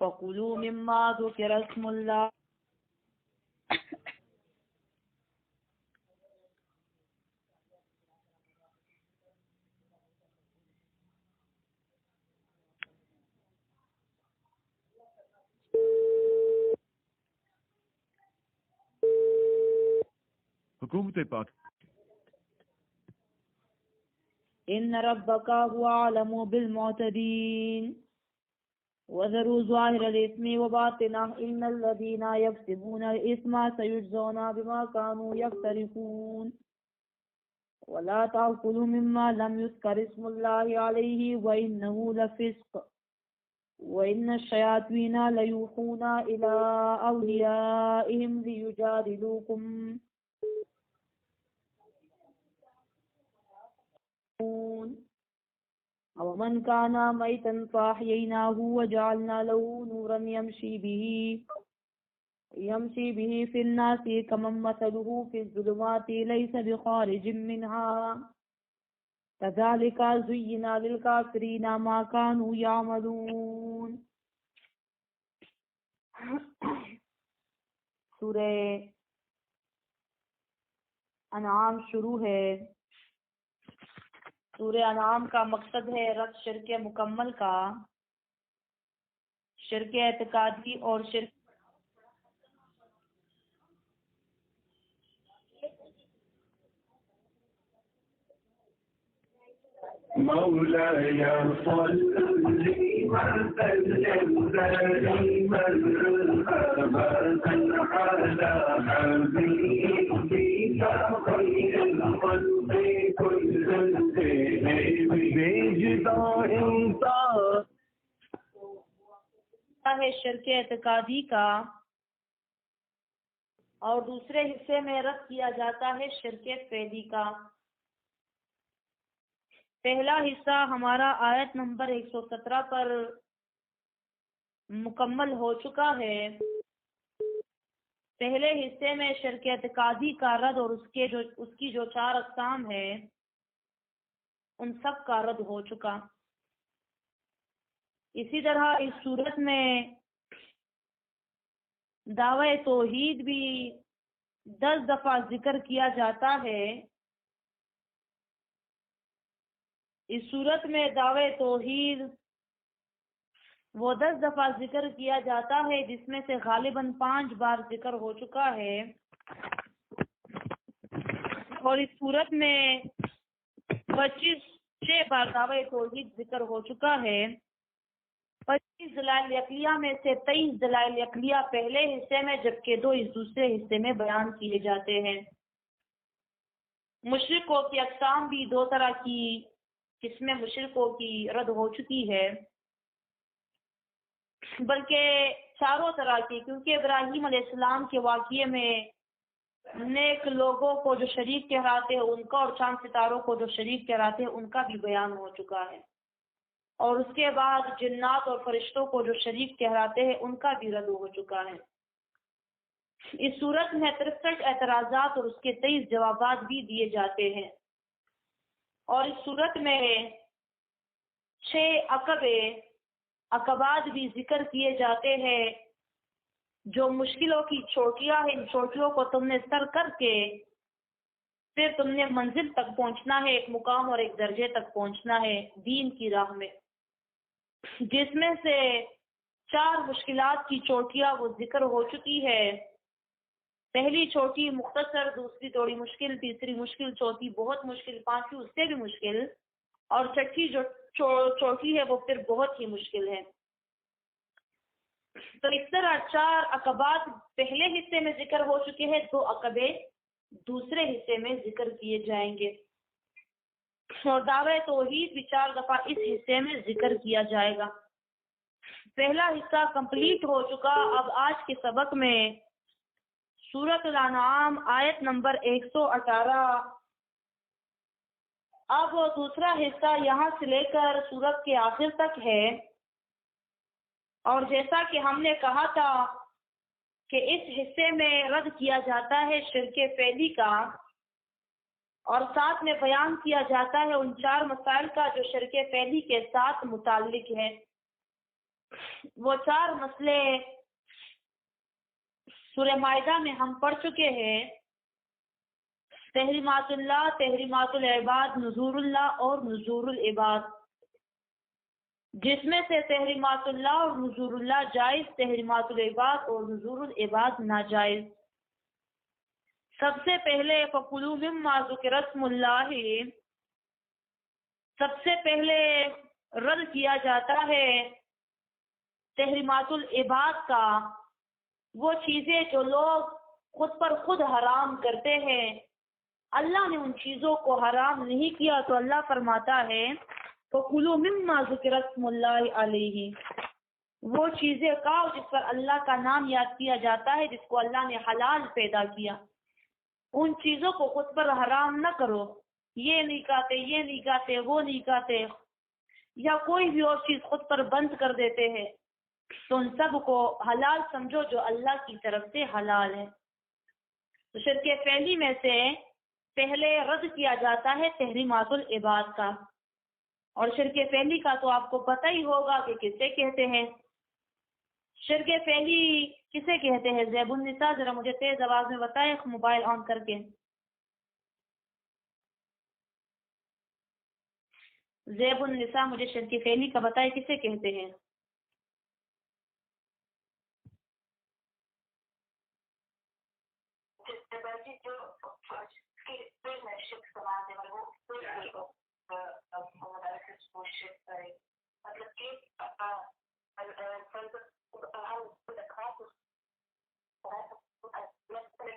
فَكُلُوا مِمَّا ذُكِرَ اسْمُ اللَّهِ حکومت پاک إِنَّ رَبَّكَ هُوَ أَعْلَمُ بِالْمُعْتَدِينَ وَذَرُوا ظَاهِرَ الْإِثْمِ وَبَاطِنَهُ إِنَّ الَّذِينَ يَكْسِبُونَ الْإِثْمَ سَيُجْزَوْنَ بِمَا كَانُوا يَقْتَرِفُونَ وَلَا تَأْكُلُوا مِمَّا لَمْ يُذْكَرِ اسْمُ اللَّهِ عَلَيْهِ وَإِنَّهُ لَفِسْقٌ وَإِنَّ الشَّيَاطِينَ لَيُوحُونَ إِلَىٰ أَوْلِيَائِهِمْ لِيُجَادِلُوكُمْ ومن كان ميتا فأحييناه وجعلنا له نورا يمشي به في الناس كمن مثله في الظلمات ليس بخارج منها كذلك زين للكافرين ما كانوا يعملون. سورہ انعام شروع ہے. سورہ انعام کا مقصد ہے رد شرک مکمل کا، شرک اعتقادی اور شرک مولاي صل وسلم دائما ابدا على حبيبك خير الخلق كلهم بجدا انت ہے شرک اعتقادی کا، اور دوسرے حصے میں رد کیا جاتا ہے شرک فعلی کا. پہلا حصہ ہمارا آیت نمبر 117 پر مکمل ہو چکا ہے. پہلے حصے میں شرک اعتقادی کا رد اور اس کی جو 4 اقسام ہے ان سب کا رد ہو چکا. اسی طرح اس صورت میں دعوی توحید بھی 10 دفعہ ذکر کیا جاتا ہے. اس صورت میں دعوی توحید وہ 10 دفعہ ذکر کیا جاتا ہے جس میں سے غالباً 5 بار ذکر ہو چکا ہے، اور اس صورت میں 6 بار دعوی توحید ذکر ہو چکا ہے. 25 دلائل عقلیہ میں سے 23 دلائل عقلیہ پہلے حصے میں جبکہ 2 اس دوسرے حصے میں بیان کیے جاتے ہیں. مشرکوں کی اقسام بھی 2 طرح کی قسمیں مشرکوں کی رد ہو چکی ہے، بلکہ چاروں طرح کی، کیونکہ ابراہیم علیہ السلام کے واقعے میں نیک لوگوں کو جو شریک کہلاتے ہیں ان کا، اور چاند ستاروں کو جو شریک کہلاتے ہیں ان کا بھی بیان ہو چکا ہے، اور اس کے بعد جنات اور فرشتوں کو جو شریک کہلاتے ہیں ان کا بھی رد ہو چکا ہے. اس صورت میں 63 اعتراضات اور اس کے 23 جوابات بھی دیے جاتے ہیں، اور اس صورت میں 6 عقبات بھی ذکر کیے جاتے ہیں. جو مشکلوں کی چوٹیاں ہیں، ان چوٹیوں کو تم نے سر کر کے پھر تم نے منزل تک پہنچنا ہے، ایک مقام اور ایک درجے تک پہنچنا ہے دین کی راہ میں، جس میں سے 4 مشکلات کی چوٹیاں وہ ذکر ہو چکی ہے. پہلی چوٹی مختصر، دوسری تھوڑی مشکل، تیسری مشکل، چوتھی بہت مشکل، پانچویں اس سے بھی مشکل، اور چھٹی جو چوٹی ہے وہ پھر بہت ہی مشکل ہے. تو اس طرح 4 عقبات پہلے حصے میں ذکر ہو چکے ہیں، 2 عقبے دوسرے حصے میں ذکر کیے جائیں گے، اور دعوی توحید بھی 4 دفعہ اس حصے میں ذکر کیا جائے گا. پہلا حصہ کمپلیٹ ہو چکا. اب آج کے سبق میں سورۃ الانعام آیت نمبر 118، اب دوسرا حصہ یہاں سے لے کر سورت کے آخر تک ہے. اور جیسا کہ ہم نے کہا تھا کہ اس حصے میں رد کیا جاتا ہے شرک فعلی کا، اور ساتھ میں بیان کیا جاتا ہے ان 4 مسائل کا جو شرک فعلی کے ساتھ متعلق ہے. وہ 4 مسئلے سورہ مائدہ میں ہم پڑھ چکے ہیں، تحریمات اللہ، تحریمات العباد، نذور اللہ اور نذور العباد، جس میں سے تحریمات اللہ اور نذور اللہ جائز، تحریمات العباد اور نذور العباد ناجائز۔ سب سے پہلے فَكُلُوا مِمَّا ذُكِرَ اسْمُ اللَّهِ، سب سے پہلے رد کیا جاتا ہے تحریمات العباد کا، وہ چیزیں جو لوگ خود پر خود حرام کرتے ہیں۔ اللہ نے ان چیزوں کو حرام نہیں کیا تو اللہ فرماتا ہے فَكُلُوا مِمَّا ذُكِرَ اسْمُ اللَّهِ عَلَيْهِ، وہ چیزیں کھاؤ جس پر اللہ کا نام یاد کیا جاتا ہے، جس کو اللہ نے حلال پیدا کیا۔ ان چیزوں کو خود پر حرام نہ کرو، یہ نہیں کھاتے، یہ نہیں کھاتے، وہ نہیں کھاتے، یا کوئی بھی اور چیز خود پر بند کر دیتے ہیں، تو ان سب کو حلال سمجھو جو اللہ کی طرف سے حلال ہے۔ تو شرک فعلی میں سے پہلے رد کیا جاتا ہے تحریمات العباد کا، اور شرک فعلی کا تو آپ کو پتہ ہی ہوگا کہ کسے کہتے ہیں۔ شرک فعلی کسے کہتے ہیں؟ زیب النساء ذرا مجھے تیز آواز میں بتائیں موبائل آن کر کے۔ زیب النساء مجھے شرک فعلی کا بتائے کسے کہتے ہیں؟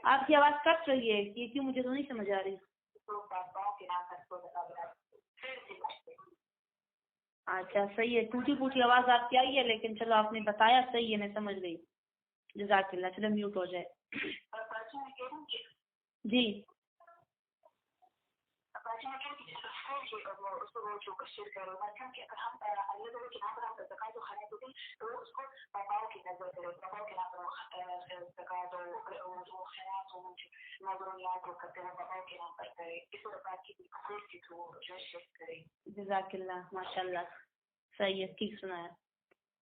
آپ کی آواز کٹ رہی ہے، یہ کیوں مجھے تو نہیں سمجھ آ رہی۔ اچھا صحیح ہے، ٹوٹی پوٹی آواز آپ کی آئی ہے، لیکن چلو آپ نے بتایا صحیح ہے، میں سمجھ گئی، جزاک اللہ۔ چلو میوٹ ہو جائے۔ جی جزاک اللہ، ماشاء اللہ، صحیح ہے، ٹھیک سنا ہے۔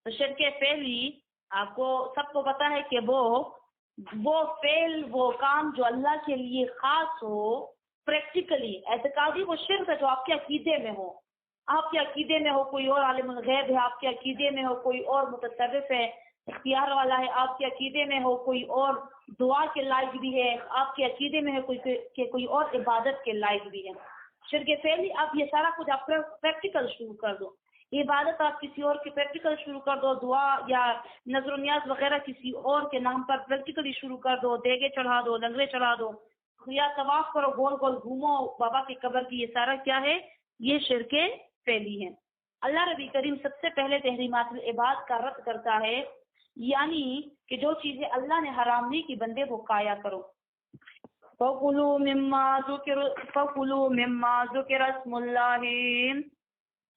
تو شرک فعلی آپ کو سب کو پتا ہے کہ وہ فعل، وہ کام جو اللہ کے لیے خاص ہو، پریکٹیکلی اعتقادی وہ شرک ہے جو آپ کے عقیدے میں ہو۔ آپ کے عقیدے میں ہو کوئی اور عالم الغیب ہے، آپ کے عقیدے میں ہو کوئی اور متصرف ہے، اختیار والا ہے، آپ کے عقیدے میں ہو کوئی اور دعا کے لائق بھی ہے، آپ کے عقیدے میں ہے کوئی اور عبادت کے لائق بھی ہے۔ شرک فعلی آپ یہ سارا کچھ آپ پریکٹیکل شروع کر دو، عبادت آپ کسی اور کی پریکٹیکل شروع کر دو، دعا یا نظر و نیاز وغیرہ کسی اور کے نام پر پریکٹیکلی شروع کر دو، دیگے چڑھا دو، لنگرے چڑھا دو، یا طواف کرو، گول گول گھومو بابا کی قبر کی، یہ سارا کیا ہے؟ یہ شرک فعلی ہے۔ اللہ نبی کریم سب سے پہلے تحریمات العباد کا رد کرتا ہے، یعنی کہ جو چیزیں اللہ نے حرام نہیں کی بندے وہ کھایا کرو۔ فَكُلُوا مِمَّا ذُكِرَ اسْمُ اللَّهِ،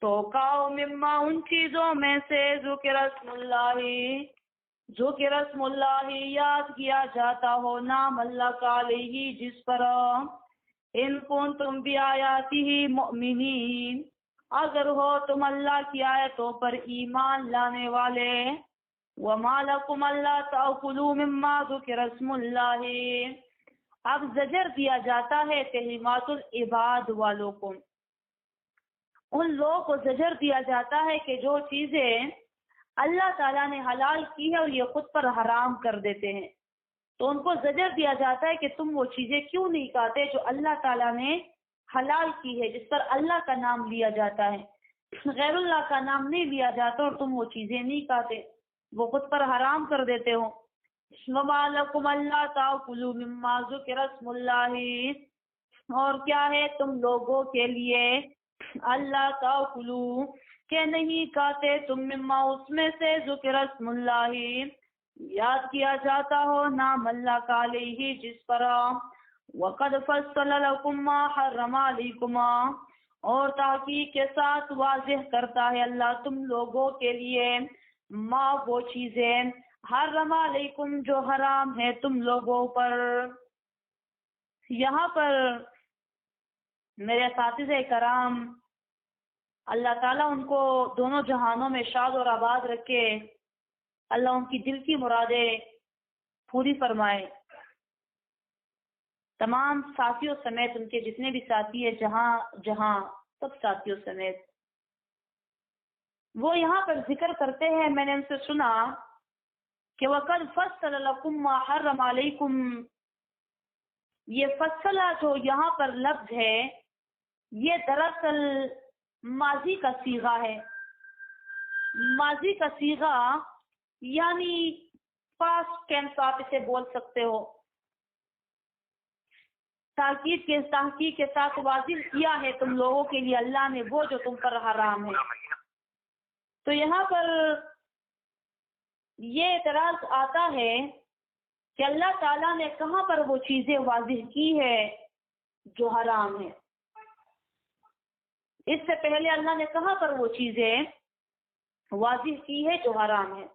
تو کھاؤ مما ان چیزوں میں سے ذکر اسم اللہ، ذکر اسم اللہ یاد کیا جاتا ہو نام اللہ کا علیہ جس پر، ان کنتم بآیاتہ مؤمنین، اگر ہو تم اللہ کی آیتوں پر ایمان لانے والے، وما لکم اللہ تأکلوا مما ذکر اسم اللہ، اب زجر دیا جاتا ہے تحریمات العباد والوں کو، ان لوگوں کو زجر دیا جاتا ہے کہ جو چیزیں اللہ تعالیٰ نے حلال کی ہے اور یہ خود پر حرام کر دیتے ہیں، تو ان کو زجر دیا جاتا ہے کہ تم وہ چیزیں کیوں نہیں کھاتے جو اللہ تعالیٰ نے حلال کی ہے، جس پر اللہ کا نام لیا جاتا ہے، غیر اللہ کا نام نہیں لیا جاتا، اور تم وہ چیزیں نہیں کھاتے، وہ خود پر حرام کر دیتے ہو۔ وَمَا لَكُمْ أَلَّا تَأْكُلُوا مِمَّا ذُكِرَ اسْمُ اللَّهِ، اور کیا ہے تم لوگوں کے لیے اللہ تأکلوا کہ نہیں کھاتے تم مما اس میں سے ذکر اسم اللہ یاد کیا جاتا ہو نام اللہ کا علیہ جس پر، وقد فصل لکم ما حرم علیکم، اور تحقیق کے ساتھ واضح کرتا ہے اللہ تم لوگوں کے لیے ما وہ چیزیں حرم علیکم جو حرام ہے تم لوگوں پر۔ یہاں پر میرے اساتذہ کرام اللہ تعالیٰ ان کو دونوں جہانوں میں شاد اور آباد رکھے، اللہ ان کی دل کی مرادیں پوری فرمائے، تمام ساتھیوں سمیت، ان کے جتنے بھی ساتھی ہیں جہاں جہاں سب ساتھیوں سمیت۔ وہ یہاں پر ذکر کرتے ہیں، میں نے ان سے سنا کہ وَقَدْ فَصَّلَ لَكُمْ مَا حَرَّمَ عَلَيْكُمْ، یہ فصلہ جو یہاں پر لفظ ہے یہ دراصل ماضی کا صیغہ ہے۔ ماضی کا صیغہ یعنی پاسٹ ٹینس آپ اسے بول سکتے ہو، تحقیق کے ساتھ واضح کیا ہے تم لوگوں کے لیے اللہ نے وہ جو تم پر حرام ہے۔ تو یہاں پر یہ اعتراض آتا ہے کہ اللہ تعالیٰ نے کہاں پر وہ چیزیں واضح کی ہے جو حرام ہے، اس سے پہلے اللہ نے کہاں پر وہ چیزیں واضح کی ہے جو حرام ہے۔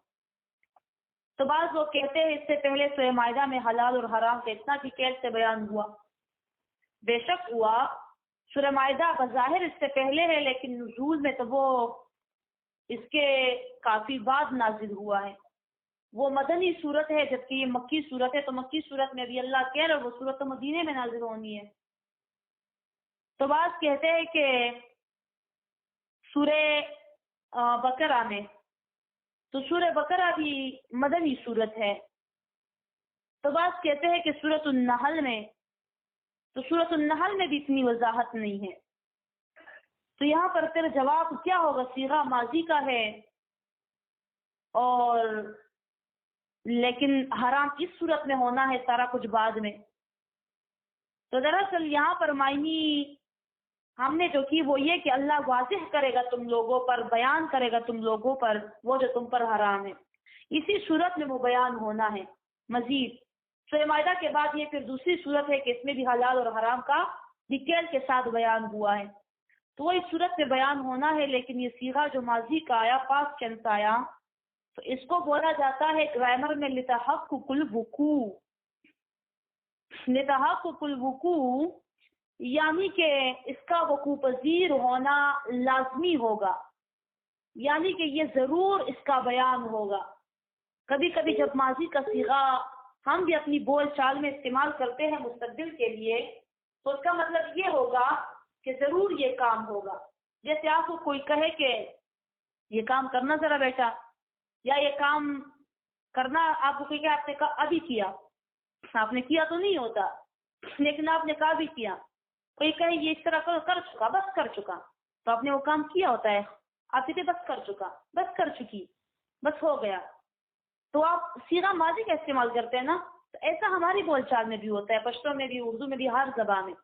تو بعض لوگ کہتے ہیں اس سے پہلے سورہ مائدہ میں حلال اور حرام کا اتنا ڈیٹیل سے بیان ہوا، بے شک ہوا، سورہ مائدہ بظاہر اس سے پہلے ہے لیکن نزول میں تو وہ اس کے کافی بعد نازل ہوا ہے، وہ مدنی صورت ہے جبکہ یہ مکی صورت ہے، تو مکی صورت میں بھی اللہ کہہ رہا ہے وہ صورت تو مدینے میں نازل ہونی ہے۔ تو بعض کہتے ہیں کہ سورہ بقرہ میں، تو سورہ بقرہ بھی مدنی صورت ہے۔ تو بعض کہتے ہیں کہ سورۃ النحل میں، تو سورۃ النحل میں بھی اتنی وضاحت نہیں ہے۔ تو یہاں پر پھر جواب کیا ہوگا؟ صیغہ ماضی کا ہے اور لیکن حرام اس صورت میں ہونا ہے، سارا کچھ بعد میں۔ تو دراصل یہاں پر معنی ہم نے جو کی وہ یہ کہ اللہ واضح کرے گا تم لوگوں پر، بیان کرے گا تم لوگوں پر وہ جو تم پر حرام ہے، اسی صورت میں وہ بیان ہونا ہے۔ مزید سورہ مائدہ کے بعد یہ پھر دوسری صورت ہے کہ اس میں بھی حلال اور حرام کا ڈیٹیل کے ساتھ بیان ہوا ہے، تو وہ اس صورت میں بیان ہونا ہے۔ لیکن یہ صیغہ جو ماضی کا آیا، پاسٹ ٹینس آیا، تو اس کو بولا جاتا ہے گرامر میں لتحقق الوقوع۔ لتحقق الوقوع یعنی کہ اس کا وقوع پذیر ہونا لازمی ہوگا، یعنی کہ یہ ضرور اس کا بیان ہوگا۔ کبھی کبھی جب ماضی کا صیغہ ہم بھی اپنی بول چال میں استعمال کرتے ہیں مستقبل کے لیے، تو اس کا مطلب یہ ہوگا کہ ضرور یہ کام ہوگا۔ جیسے آپ کو کوئی کہے کہ یہ کام کرنا ذرا بیٹا، یا یہ کام کرنا، آپ کو کہ آپ نے کہا ابھی کیا، آپ نے کیا تو نہیں ہوتا لیکن آپ نے کہا بھی کیا۔ کوئی کہے یہ اس طرح کر چکا، بس کر چکا، تو آپ نے وہ کام کیا ہوتا ہے، آپ کہتے بس کر چکا، بس کر چکی، بس ہو گیا، تو آپ صیغہ ماضی کا استعمال کرتے ہیں نا۔ تو ایسا ہماری بول چال میں بھی ہوتا ہے، پشتو میں بھی، اردو میں بھی، ہر زبان میں۔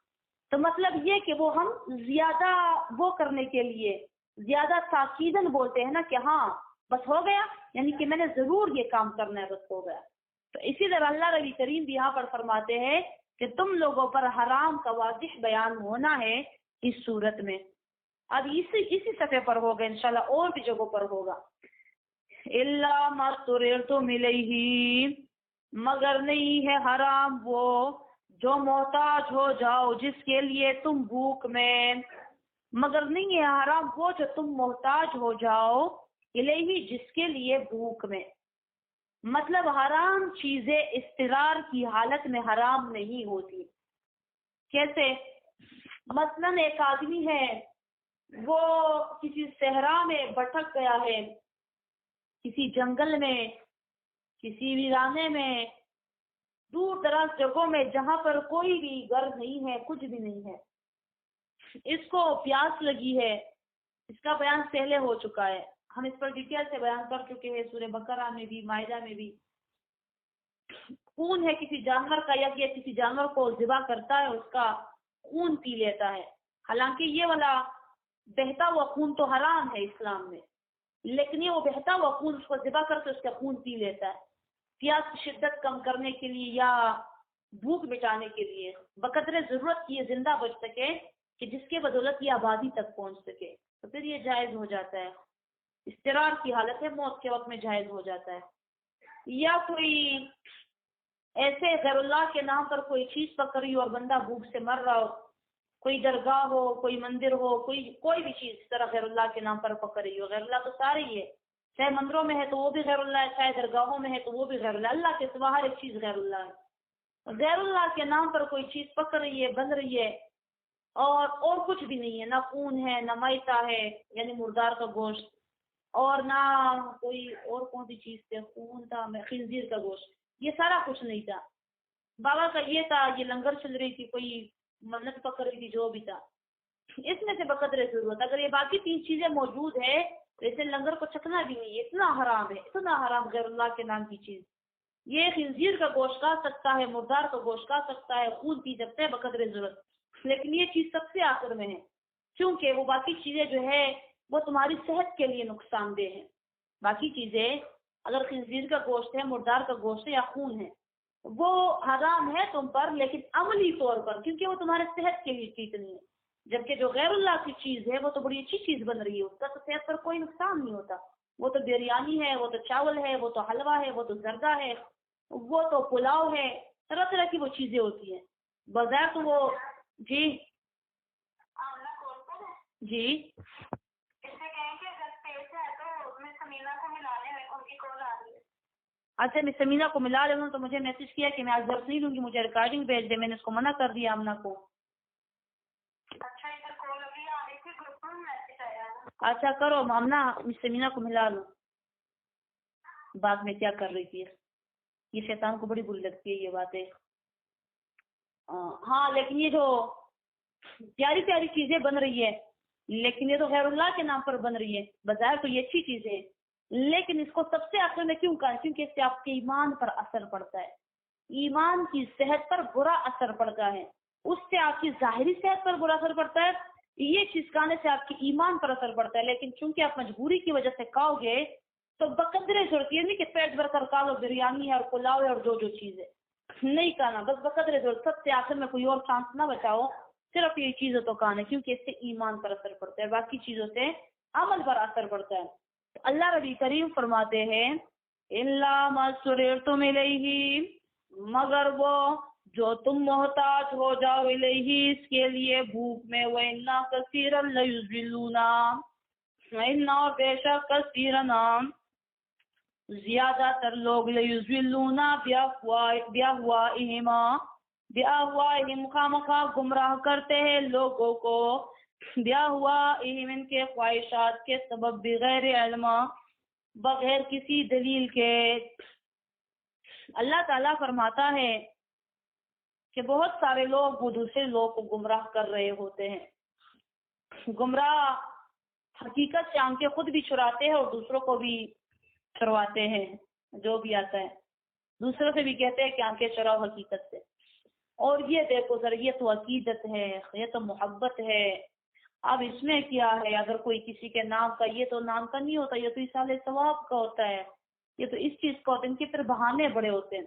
تو مطلب یہ کہ وہ ہم زیادہ وہ کرنے کے لیے زیادہ تاکیدن بولتے ہیں نا کہ ہاں بس ہو گیا، یعنی کہ میں نے ضرور یہ کام کرنا ہے، بس ہو گیا۔ تو اسی طرح اللہ نبی کریم بھی یہاں پر فرماتے ہیں کہ تم لوگوں پر حرام کا واضح بیان ہونا ہے اس صورت میں۔ اب اسی صفحے پر ہوگا انشاءاللہ، اور بھی جگہوں پر ہوگا۔ الا ما اضطررتم الیہ، مگر نہیں ہے حرام وہ جو محتاج ہو جاؤ، جس کے لیے تم بھوک میں، مگر نہیں ہے حرام وہ جو تم محتاج ہو جاؤ، الیہ جس کے لیے بھوک میں۔ مطلب حرام چیزیں اضطرار کی حالت میں حرام نہیں ہوتی۔ کیسے؟ مثلا ایک آدمی ہے، وہ کسی صحرا میں بھٹک گیا ہے، کسی جنگل میں، کسی ویرانے میں، دور دراز جگہوں میں جہاں پر کوئی بھی گھر نہیں ہے، کچھ بھی نہیں ہے، اس کو پیاس لگی ہے۔ اس کا بیان پہلے ہو چکا ہے، ہم اس پر ڈیٹیل سے بیان کر چکے ہیں سورہ بقرہ میں بھی، مائدہ میں بھی۔ خون ہے کسی جانور کا، یا کسی جانور کو ذبح کرتا ہے، اس کا خون پی لیتا ہے، حالانکہ یہ والا بہتا ہوا خون تو حرام ہے اسلام میں، لیکن یہ وہ بہتا ہوا خون اس کو ذبح کر کے اس کا خون پی لیتا ہے، پیاس کی شدت کم کرنے کے لیے یا بھوک مٹانے کے لیے، بقدر ضرورت کی یہ زندہ بچ سکے کہ جس کے بدولت یہ آبادی تک پہنچ سکے، تو پھر یہ جائز ہو جاتا ہے۔ اضطرار کی حالت ہے، موت کے وقت میں جائز ہو جاتا ہے۔ یا کوئی ایسے غیر اللہ کے نام پر کوئی چیز پکڑی اور بندہ بھوک سے مر رہا ہو، کوئی درگاہ ہو، کوئی مندر ہو، کوئی بھی چیز اس طرح غیر اللہ کے نام پر پکڑ رہی ہو. غیر اللہ تو سارے ہی ہے، چاہے مندروں میں ہے تو وہ بھی غیر اللہ ہے، چاہے درگاہوں میں ہے تو وہ بھی غیر اللہ. اللہ کے سوا ہر ایک چیز غیر اللہ ہے. غیر اللہ کے نام پر کوئی چیز پکڑ رہی ہے، بن رہی ہے، اور کچھ بھی نہیں ہے. نہ خون ہے، نہ میتہ ہے یعنی مردار کا گوشت، اور نہ کوئی اور کون سی چیز تھے، خون تھا، خنزیر کا گوشت، یہ سارا کچھ نہیں تھا. بابا کا یہ تھا، یہ لنگر چل رہی تھی، کوئی منت پکڑ رہی تھی، جو بھی تھا اس میں سے بقدر ضرورت. اگر یہ باقی 3 چیزیں موجود ہے تو اسے لنگر کو چکنا بھی نہیں. اتنا حرام ہے، اتنا حرام غیر اللہ کے نام کی چیز. یہ خنزیر کا گوشت کھا سکتا ہے، مردار کا گوشت کھا سکتا ہے، خون پی سکتا ہے بقدر ضرورت، لیکن یہ چیز سب سے آخر میں ہے، کیونکہ وہ باقی چیزیں جو ہے وہ تمہاری صحت کے لیے نقصان دہ ہیں. باقی چیزیں اگر خنزیر کا گوشت ہے، مردار کا گوشت ہے یا خون ہے، وہ حرام ہے تم پر، لیکن عملی طور پر، کیونکہ وہ تمہارے صحت کے لیے ٹھیک نہیں ہے. جبکہ جو غیر اللہ کی چیز ہے وہ تو بڑی اچھی چیز بن رہی ہے، اس کا تو صحت پر کوئی نقصان نہیں ہوتا. وہ تو بریانی ہے، وہ تو چاول ہے، وہ تو حلوہ ہے، وہ تو زردہ ہے، وہ تو پلاؤ ہے، طرح طرح کی وہ چیزیں ہوتی ہیں. بظاہر تو وہ جی جی اچھا، میں سمینا کو ملا لوں تو مجھے میسج کیا کہ میں آج درس نہیں لوں گی، مجھے ریکارڈنگ بھیج دے. میں نے اس کو منع کر دیا آمنہ کو. اچھا کرو آمنہ، سمینا کو ملا لو. بات میں کیا کر رہی تھی، یہ شیطان کو بڑی بری لگتی ہے یہ باتیں. ہاں لیکن یہ جو پیاری پیاری چیزیں بن رہی ہے، لیکن یہ تو غیر اللہ کے نام پر بن رہی ہے. بظاہر تو یہ اچھی چیز ہے، لیکن اس کو سب سے آخر میں کیوں کہا؟ کیونکہ اس سے آپ کے ایمان پر اثر پڑتا ہے، ایمان کی صحت پر برا اثر پڑتا ہے. اس سے آپ کی ظاہری صحت پر برا اثر پڑتا ہے، یہ چیز کھانے سے آپ کے ایمان پر اثر پڑتا ہے. لیکن چونکہ آپ مجبوری کی وجہ سے کھاؤ گے تو بقدرے ضرورت یہ نہیں کہ پیٹ بھر کر کھا لو، بریانی ہے اور پلاؤ ہے اور جو چیز ہے نہیں کھانا، بس بقدرے ضرورت. سب سے آخر میں کوئی اور چانس نہ بچاؤ، صرف یہ چیزیں تو کھانا، کیونکہ اس سے ایمان پر اثر پڑتا ہے، باقی چیزوں سے عمل پر اثر پڑتا ہے. اللہ ربی کریم فرماتے ہیں الا ما اضطررتم الیہ، مگر وہ جو تم محتاج ہو جاؤ الیہ اس کے لیے بھوک میں. وَإِنَّ كَثِيرًا لَيُضِلُّونَ، اور بے شک کثیرا زیادہ تر لوگ لیضلون بأہوائہم خامخواہ گمراہ کرتے ہیں لوگوں کو، بأہوائہم ان کے خواہشات کے سبب، بغیر علم بغیر کسی دلیل کے. اللہ تعالیٰ فرماتا ہے کہ بہت سارے لوگ وہ دوسرے لوگ کو گمراہ کر رہے ہوتے ہیں. گمراہ حقیقت سے آنکھیں خود بھی چراتے ہیں اور دوسروں کو بھی چرواتے ہیں. جو بھی آتا ہے دوسروں سے بھی کہتے ہیں کہ آنکھیں چراؤ حقیقت سے. اور یہ دیکھو ذرا، یہ تو عقیدت ہے، یہ تو محبت ہے. اب اس میں کیا ہے؟ اگر کوئی کسی کے نام کا، یہ تو نام کا نہیں ہوتا، یہ تو ایصال ثواب کا ہوتا ہے، یہ تو اس چیز کا ہوتا ہے. ان کے پھر بہانے بڑے ہوتے ہیں،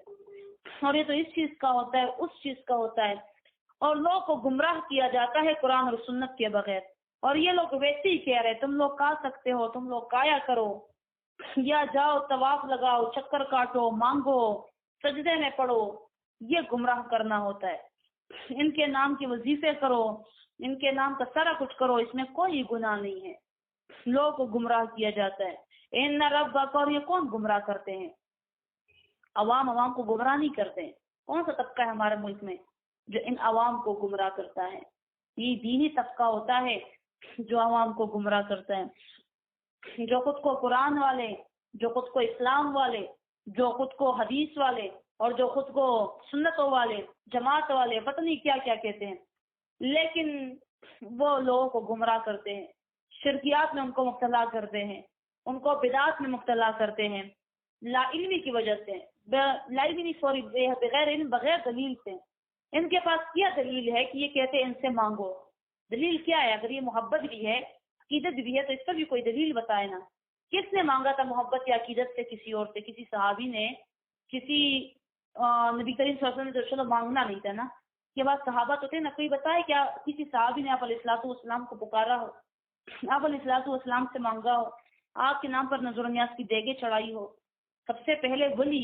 اور یہ تو اس چیز کا ہوتا ہے، اس چیز کا ہوتا ہے. اور لوگ کو گمراہ کیا جاتا ہے قرآن اور سنت کے بغیر. اور یہ لوگ ویسے ہی کہہ رہے تم لوگ کھا سکتے ہو، تم لوگ کھایا کرو، یا جاؤ طواف لگاؤ، چکر کاٹو، مانگو، سجدے میں پڑھو. یہ گمراہ کرنا ہوتا ہے. ان کے نام کے وظیفے کرو، ان کے نام کا سارا کچھ کرو، اس میں کوئی گناہ نہیں ہے. لوگوں کو گمراہ کیا جاتا ہے. ان ربک، اور یہ کون گمراہ کرتے ہیں؟ عوام کو گمراہ نہیں کرتے ہیں. کون سا طبقہ ہے ہمارے ملک میں جو ان عوام کو گمراہ کرتا ہے؟ یہ دینی طبقہ ہوتا ہے جو عوام کو گمراہ کرتا ہے. جو خود کو قرآن والے، جو خود کو اسلام والے، جو خود کو حدیث والے، اور جو خود کو سنتوں والے، جماعت والے، پتہ نہیں کیا کیا کہتے ہیں، لیکن وہ لوگوں کو گمراہ کرتے ہیں. شرکیات میں ان کو مبتلا کرتے ہیں، ان کو بدعات میں مبتلا کرتے ہیں، لا علمی کی وجہ سے، بغیر علم، بغیر دلیل سے. ان کے پاس کیا دلیل ہے کہ یہ کہتے ہیں ان سے مانگو؟ دلیل کیا ہے؟ اگر یہ محبت بھی ہے، عقیدت بھی ہے، تو اس پر بھی کوئی دلیل بتائے نا. کس نے مانگا تھا محبت یا عقیدت سے کسی اور سے؟ کسی صحابی نے، کسی نبی کریم صلی اللہ علیہ وسلم نے؟ چلو مانگنا نہیں تھا نا، یہ بات صحابہ تو تھے نا. کوئی بتائے کیا کسی صحابی نے آپ علیہ الصلوۃ والسلام کو پکارا ہو، آپ علیہ الصلوۃ والسلام سے مانگا ہو، آپ کے نام پر نذر و نیاز کی دیگیں چڑھائی ہو؟ سب سے پہلے ولی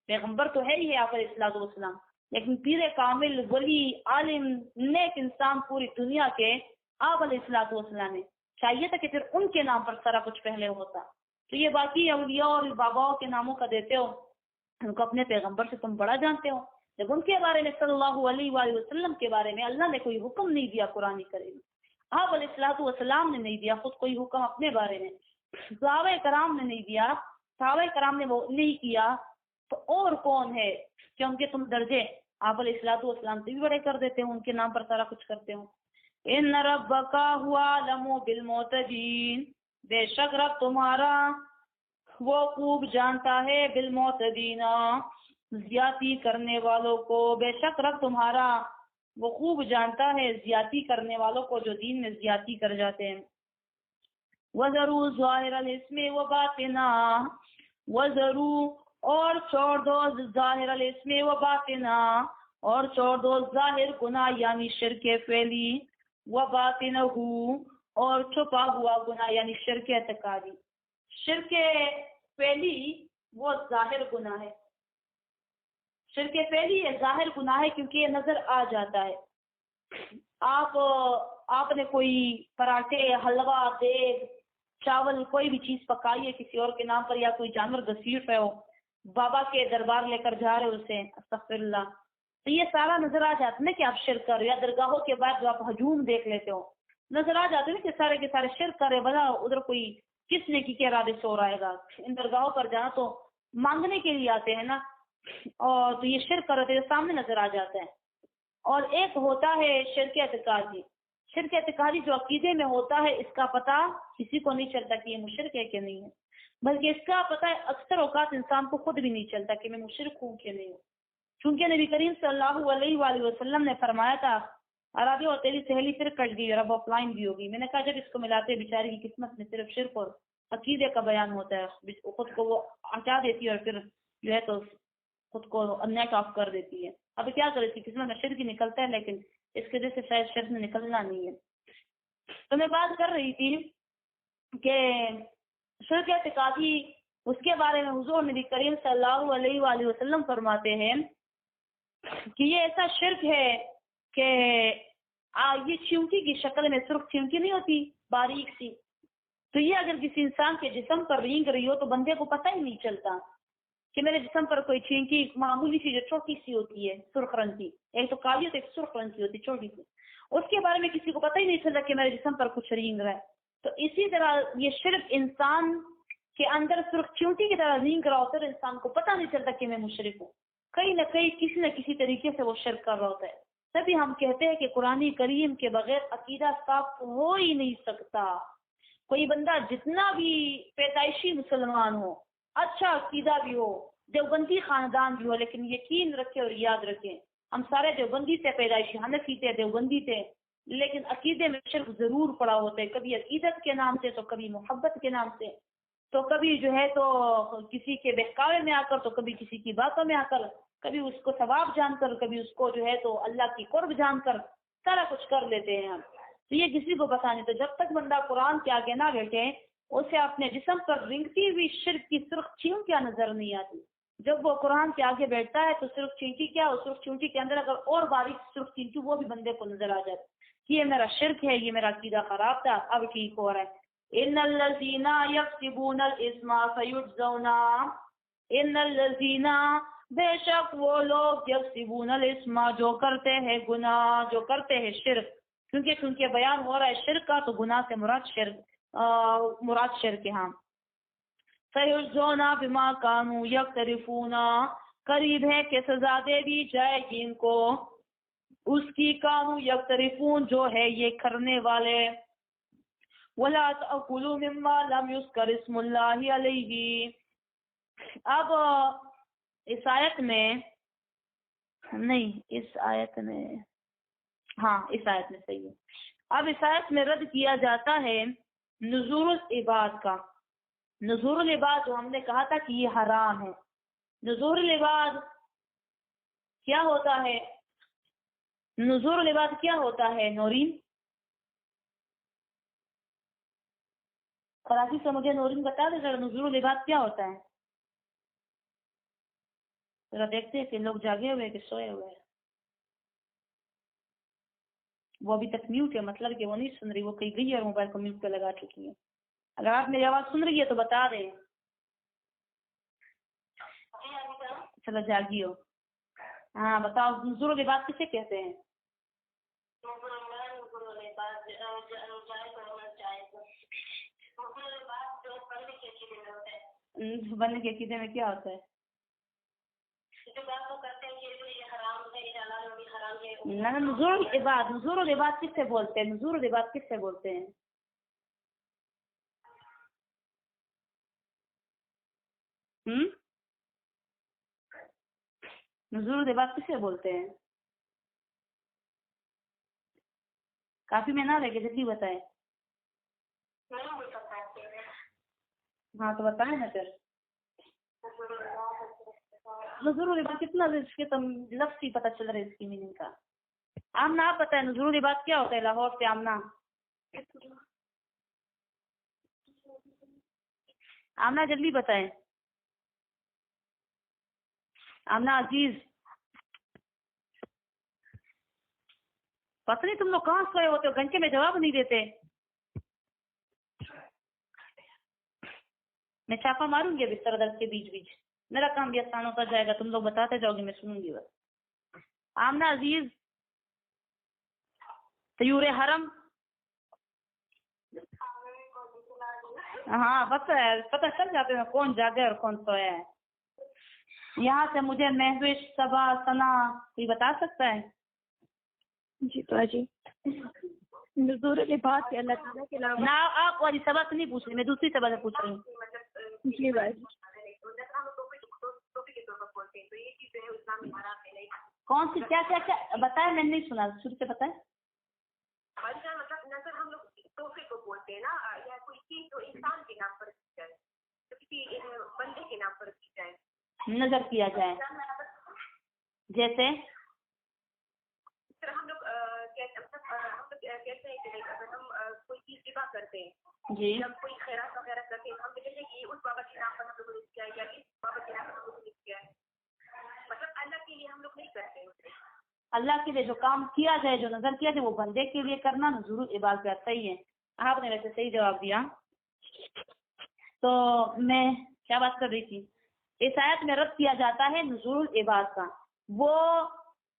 پیغمبر تو ہے ہی ہے آپ علیہ الصلوۃ والسلام، لیکن پیر کامل ولی عالم نیک انسان پوری دنیا کے آپ علیہ الصلوۃ والسلام ہے، چاہیے تھا کہ پھر ان کے نام پر سارا کچھ پہلے ہوتا. تو یہ باقی اولیاء اور باباؤں کے ناموں کا دیتے ہو، ان کو اپنے پیغمبر سے تم بڑا جانتے ہو، جب ان کے بارے میں صلی اللہ علیہ وآلہ وسلم کے بارے میں اللہ نے کوئی حکم نہیں دیا قرآن کریم، آپ علیہ الصلوۃ والسلام نے نہیں دیا خود کوئی حکم اپنے بارے میں، صحابہ کرام نے نہیں دیا، صحابہ کرام نے وہ نہیں کیا، تو اور کون ہے کہ ان کے تم درجے آپ علیہ الصلوۃ والسلام سے بھی بڑے کر دیتے ہو، ان کے نام پر سارا کچھ کرتے ہو. ان ربک هو اعلم بالمعتدین، بے شک رب تمہارا وہ خوب جانتا ہے بالمعتدین، زیادتی کرنے والوں کو، بے شک رب تمہارا وہ خوب جانتا ہے زیادتی کرنے والوں کو جو دین میں زیادتی کر جاتے ہیں. وَذَرُوا ظَاهِرَ الْإِثْمِ وَبَاطِنَهُ، وَذَرُوا اور چھوڑ دو ظاہر الاسم وباطنہ، اور چھوڑ دو ظاہر گناہ یعنی شرک فعلی، وباطنہ اور چھپا ہوا گناہ یعنی شرک اعتقادی. شرک فعلی وہ ظاہر گناہ ہے، شرک فعلی یہ ظاہر گناہ ہے کیونکہ یہ نظر آ جاتا ہے. آپ نے کوئی پراٹھے، حلوہ، دیگ، چاول کوئی بھی چیز پکائی ہے کسی اور کے نام پر، یا کوئی جانور گھسیٹ رہے ہو، بابا کے دربار لے کر جا رہے ہو اسے، استغفر اللہ، تو یہ سارا نظر آ جاتا ہے کہ آپ شرک کر رہے ہو. یا درگاہوں کے بعد جو آپ ہجوم دیکھ لیتے ہو، نظر آ جاتے ہیں کہ سارے کے سارے شرک کر رہے، بلا ادھر کوئی کس نے کی ارادے سے ہو رہا ہے گا. ان درگاہوں پر جانا تو مانگنے کے لیے آتے ہیں نا، اور تو یہ شرک کر رہے سامنے نظر آ جاتا ہے. اور ایک ہوتا ہے شرک اعتقادی، شرک اعتقادی جو عقیدے میں ہوتا ہے، اس کا پتہ کسی کو نہیں چلتا کہ یہ مشرک ہے کہ نہیں ہے، بلکہ اس کا پتہ اکثر اوقات انسان کو خود بھی نہیں چلتا کہ میں مشرک ہوں کہ نہیں ہوں. چونکہ نبی کریم صلی اللہ علیہ وآلہ وسلم نے فرمایا تھا عربی اور تیری سہیلی پھر کٹ گئی اور اب آف لائن بھی ہوگی. میں نے کہا جب اس کو ملاتے بیچاری کی قسمت میں صرف شرک اور عقیدے کا بیان ہوتا ہے، خود کو وہ ہٹا دیتی ہے اور پھر جو ہے تو خود کو نیٹ آف کر دیتی ہے. اب کیا کرے، اس کی قسمت میں شرک ہی نکلتا ہے، لیکن اس کے وجہ سے شاید شرک میں نکلنا نہیں ہے. تو میں بات کر رہی تھی کہ شرک اعتقادی، اس کے بارے میں حضور نبی کریم صلی اللہ علیہ وآلہ وسلم فرماتے ہیں کہ یہ ایسا شرک ہے کہ یہ چیونٹی کی شکل میں، سرخ چیونٹی نہیں ہوتی باریک سی، تو یہ اگر کسی انسان کے جسم پر رینگ رہی ہو تو بندے کو پتہ ہی نہیں چلتا کہ میرے جسم پر کوئی چینٹی معمولی سی جو چھوٹی سی ہوتی ہے سرخ رنگ کی، ایک تو کالی ہوتی ہے ایک سرخ رنگ کی ہوتی ہے چھوٹی سی، اس کے بارے میں کسی کو پتہ ہی نہیں چلتا کہ میرے جسم پر کچھ رینگ رہا ہے. تو اسی طرح یہ شرک انسان کے اندر سرخ چیونٹی کی طرح رینگ رہا ہوتا ہے، انسان کو پتہ نہیں چلتا کہ میں مشرک ہوں، کہیں نہ کسی طریقے سے وہ شرک کر رہا ہوتا ہے. تبھی ہم کہتے ہیں کہ قرآن کریم کے بغیر عقیدہ صاف ہو ہی نہیں سکتا. کوئی بندہ جتنا بھی پیدائشی مسلمان ہو، اچھا عقیدہ بھی ہو، دیوبندی خاندان بھی ہو، لیکن یقین رکھے اور یاد رکھیں ہم سارے دیوبندی سے پیدائشی، حنفی تھے، دیوبندی تھے، لیکن عقیدے میں شرک ضرور پڑا ہوتا ہے، کبھی عقیدت کے نام سے تو کبھی محبت کے نام سے، تو کبھی جو ہے تو کسی کے بہکاوے میں آ کر، تو کبھی کسی کی باتوں میں آ کر، کبھی اس کو ثواب جان کر، کبھی اس کو جو ہے تو اللہ کی قرب جان کر سارا کچھ کر لیتے ہیں ہم. تو یہ کسی کو پتہ نہیں. تو جب تک بندہ قرآن کے آگے نہ بیٹھے اسے اپنے جسم پر رنگتی ہوئی شرک کی سرخ چینٹیاں نظر نہیں آتی. جب وہ قرآن کے آگے بیٹھتا ہے تو سرخ چینٹی کیا، اور سرخ چینٹی کے اندر اگر اور باریک سرخ چینٹی وہ بھی بندے کو نظر آ جاتی کہ یہ میرا شرک ہے، یہ میرا عقیدہ خراب تھا، اب ٹھیک ہو رہا ہے. ان الذین یکسبون الاثم فیجزون، ان الذین بے شک وہ لوگ یکسبون الاثم جو کرتے ہیں گناہ، جو کرتے ہیں شرک، کیونکہ بیان ہو رہا ہے شرک کا، تو گناہ سے مراد شرک ہے. ہاں، فیجزون بما کانوا یقترفون، قریب ہے کہ سزا دے دی جائے گی ان کو اس کی، کانوا یقترفون جو ہے یہ کرنے والے. وَلَا تَأْكُلُوا مِمَّا لَمْ يُذْكَرِ اسْمُ اللَّهِ عَلَيْهِ. اب اس آیت میں نہیں، اس آیت میں ہاں اس آیت میں صحیح ہے. اب اس آیت میں رد کیا جاتا ہے نذور العباد کا. نذور العباد جو ہم نے کہا تھا کہ یہ حرام ہے. نذور العباد کیا ہوتا ہے؟ نذور العباد کیا ہوتا ہے نورین؟ کراچی سے مجھے نورین بتا دے ذرا، نذور العباد کیا ہوتا ہے؟ ذرا دیکھتے ہیں کہ لوگ جاگے ہوئے کہ سوئے ہوئے ہیں. وہ ابھی تک میوٹ ہے، مطلب کہ وہ نہیں سن رہی، وہ کہیں گئی اور موبائل کو میوٹ پہ لگا چکی ہے. اگر آپ میری آواز سن رہی ہے تو بتا دیں. چلو جاگی ہو. ہاں بتاؤ، نزول العباد کسے کہتے ہیں؟ بننے کے عقیدے میں کیا ہوتا ہے؟ نہ نزول العباد، نزول العباد کس سے بولتے ہیں؟ نزول العباد کس سے بولتے ہیں؟ نزول العباد کس سے بولتے ہیں؟ کافی میں نہ رہ کے جلدی بتائیں. ہاں تو بتائیں نا پھر. نزول العباد کتنا اس کے تم لفظ ہی پتہ چل رہا ہے اس کی میننگ کا. آمنا آپ پتہ ہے نزول العباد کیا ہوتا ہے؟ لاہور سے آمنا. آمنا جلدی بتائیں. آمنا عزیز، پتہ نہیں تم لوگ کہاں سوئے ہوتے ہو، گھنٹے میں جواب نہیں دیتے. میں چھاپا ماروں گی ابھی سردر کے بیچ بیچ، میرا کام بھی آسان ہوتا جائے گا، تم لوگ بتاتے جاؤ گے، میں سنوں گی بس. آمنا عزیز، طیور حرم. ہاں پتہ چل جاتے ہیں کون جاگے اور کون سویا ہے. یہاں سے مجھے مہوش، صبا، ثنا کوئی بتا سکتا ہے؟ جی تو جی نزول العباد کے اللہ تعالیٰ کے علاوہ. نہ آپ والی صبا سے نہیں پوچھ رہی، میں دوسری صبا سے پوچھ رہی ہوں. جی بھائی کون سی کیا کیا کیا بتائیں؟ میں نہیں سنا، شروع سے بتائیں. مطلب نظر ہم لوگ تحفے کو بولتے ہیں نا، یا کوئی چیز جو انسان کے نام پر کی جائے، تو کسی بندے کے نام پر کی جائے، نظر کیا جائے. جیسے ہم لوگ کہتے ہیں کہ اگر ہم کوئی چیز ذبح کرتے ہیں، جی، جب کوئی خیرات وغیرہ کرتے ہیں، ہم کہتے ہیں کہ اس بابا کے نام پر ہم لوگوں نے کیا ہے، یا اس بابا کے نام پر ہم لوگوں نے کیا ہے. مطلب اللہ کے لیے ہم لوگ نہیں کرتے ہیں. اللہ کے لیے جو کام کیا جائے، جو نظر کیا جائے، وہ بندے کے لیے کرنا نزول العباد کا. صحیح ہے، آپ نے ویسے صحیح جواب دیا. تو میں کیا بات کر رہی تھی؟ اس آیت میں رد کیا جاتا ہے نزول العباد کا. وہ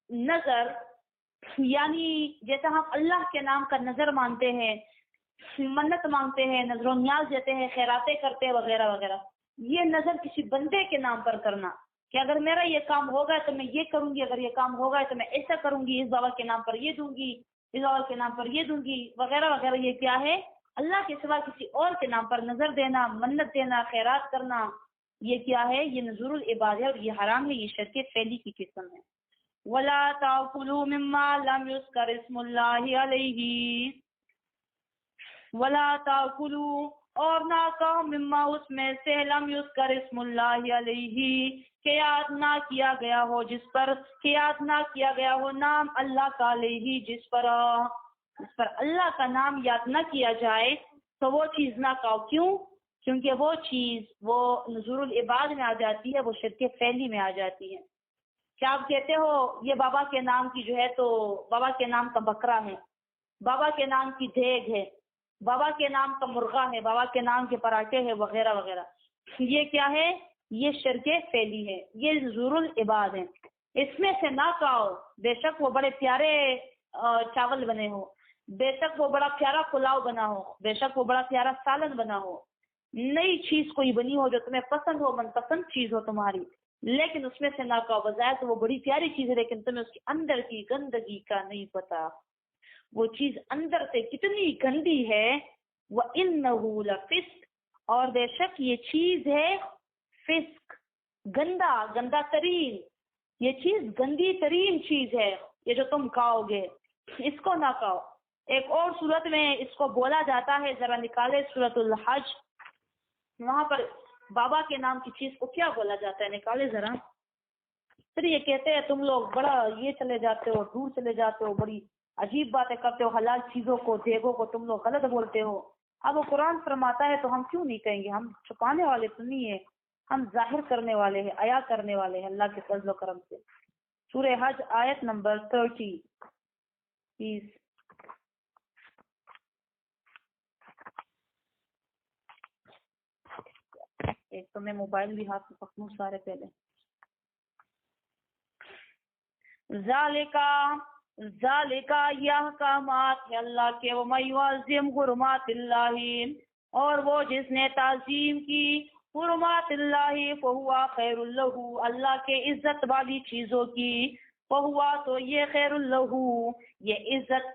نظر یعنی جیسا ہم اللہ کے نام کا نظر مانتے ہیں، منت مانگتے ہیں، نظر و نیاز دیتے ہیں، خیراتیں کرتے ہیں وغیرہ وغیرہ، یہ نظر کسی بندے کے نام پر کرنا کہ اگر میرا یہ کام ہوگا تو میں یہ کروں گی، اگر یہ کام ہوگا تو میں ایسا کروں گی، اس بابا کے نام پر یہ دوں گی، اس بابا کے نام پر یہ دوں گی وغیرہ وغیرہ. یہ کیا ہے؟ اللہ کے سوا کسی اور کے نام پر نظر دینا، منت دینا، خیرات کرنا. یہ کیا ہے؟ یہ نزول العباد ہے اور یہ حرام ہے، یہ شرک فعلی کی قسم ہے. وَلَا تَأْكُلُوا مِمَّا لَمْ يُذْكَرِ اسْمُ اللَّهِ عَلَيْهِ. وَلَا تَأْكُلُوا، اور نہ کھاؤ، مما اس میں سے، لم یذکر اسم اللہ علیہ، کہ یاد نہ کیا گیا ہو جس پر، کہ یاد نہ کیا گیا ہو نام اللہ کا، علیہ جس پر اللہ کا نام یاد نہ کیا جائے تو وہ چیز نہ کھاؤ. کیوں؟ کیونکہ وہ چیز وہ نزول العباد میں آ جاتی ہے، وہ شرک فعلی میں آ جاتی ہے. کیا آپ کہتے ہو یہ بابا کے نام کی جو ہے تو بابا کے نام کا بکرا ہے، بابا کے نام کی دیگ ہے، بابا کے نام کا مرغا ہے، بابا کے نام کے پراٹھے ہے وغیرہ وغیرہ. یہ کیا ہے؟ یہ شرک فعلی ہے، یہ نزول العباد ہے. اس میں سے نہ کھاؤ، بے شک وہ بڑے پیارے چاول بنے ہو، بے شک وہ بڑا پیارا پلاؤ بنا ہو، بے شک وہ بڑا پیارا سالن بنا ہو، نئی چیز کوئی بنی ہو جو تمہیں پسند ہو، من پسند چیز ہو تمہاری، لیکن اس میں سے نہ کھاؤ. بظاہر تو وہ بڑی پیاری چیز ہے لیکن تمہیں اس کے اندر کی گندگی کا نہیں پتا، وہ چیز اندر سے کتنی گندی ہے. وَإِنَّهُ لَفِسْقٌ، اور بے شک یہ چیز ہے فسق، گندا، گندا ترین، یہ چیز گندی ترین چیز ہے یہ جو تم کھاؤ گے، اس کو نہ کھاؤ. ایک اور صورت میں اس کو بولا جاتا ہے، ذرا نکالے سورۃ الحج، وہاں پر بابا کے نام کی چیز کو کیا بولا جاتا ہے؟ نکالے ذرا. پھر یہ کہتے ہیں تم لوگ بڑا یہ چلے جاتے ہو، دور چلے جاتے ہو، بڑی عجیب باتیں کرتے ہو، حلال چیزوں کو، دیگوں کو تم لوگ غلط بولتے ہو. اب وہ قرآن فرماتا ہے تو ہم کیوں نہیں کہیں گے؟ ہم چھپانے والے تو نہیں ہیں، ہم ظاہر کرنے والے ہیں، عیا کرنے والے ہیں اللہ کے فضل و کرم سے. سورہ حج آیت نمبر 30. ایک تو میں موبائل بھی ہاتھ میں پکڑوں سارے پہلے. ذالکا یہ احکامات ہے اللہ کے. وَمَن يُعَظِّمْ حُرُمَاتِ اللَّهِ اور وہ جس نے تعظیم کی حرمات اللہ فَهُوَ خَيْرٌ لَهُ اللہ کے عزت والی چیزوں کی. فَهُوَ تو یہ خیر لہو یہ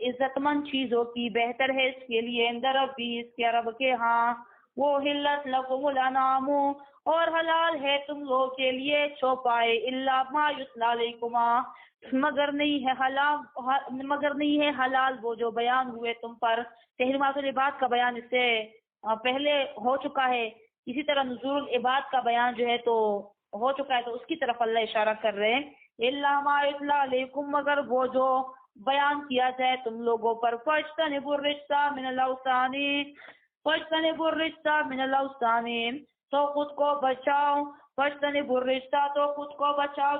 عزت مند چیزوں کی بہتر ہے اس کے لیے عند ربی اس کے رب کے ہاں. وہ حلت لکم الانعام اور حلال ہے تم لوگوں کے لیے چوپائے. الا ما یتلی علیکما مگر نہیں ہے حلال وہ جو بیان ہوئے تم پر. تحریمات العباد کا بیان اس سے پہلے ہو چکا ہے. اسی طرح نزول العباد کا بیان جو ہے تو ہو چکا ہے تو اس کی طرف اللہ اشارہ کر رہے ہیں. الا ما یتلی علیکم مگر وہ جو بیان کیا جائے تم لوگوں پر. فاجتنبوا الرجس من الاوثان تو خود کو بچاؤ. فاجتنبوا الرجس تو خود کو بچاؤ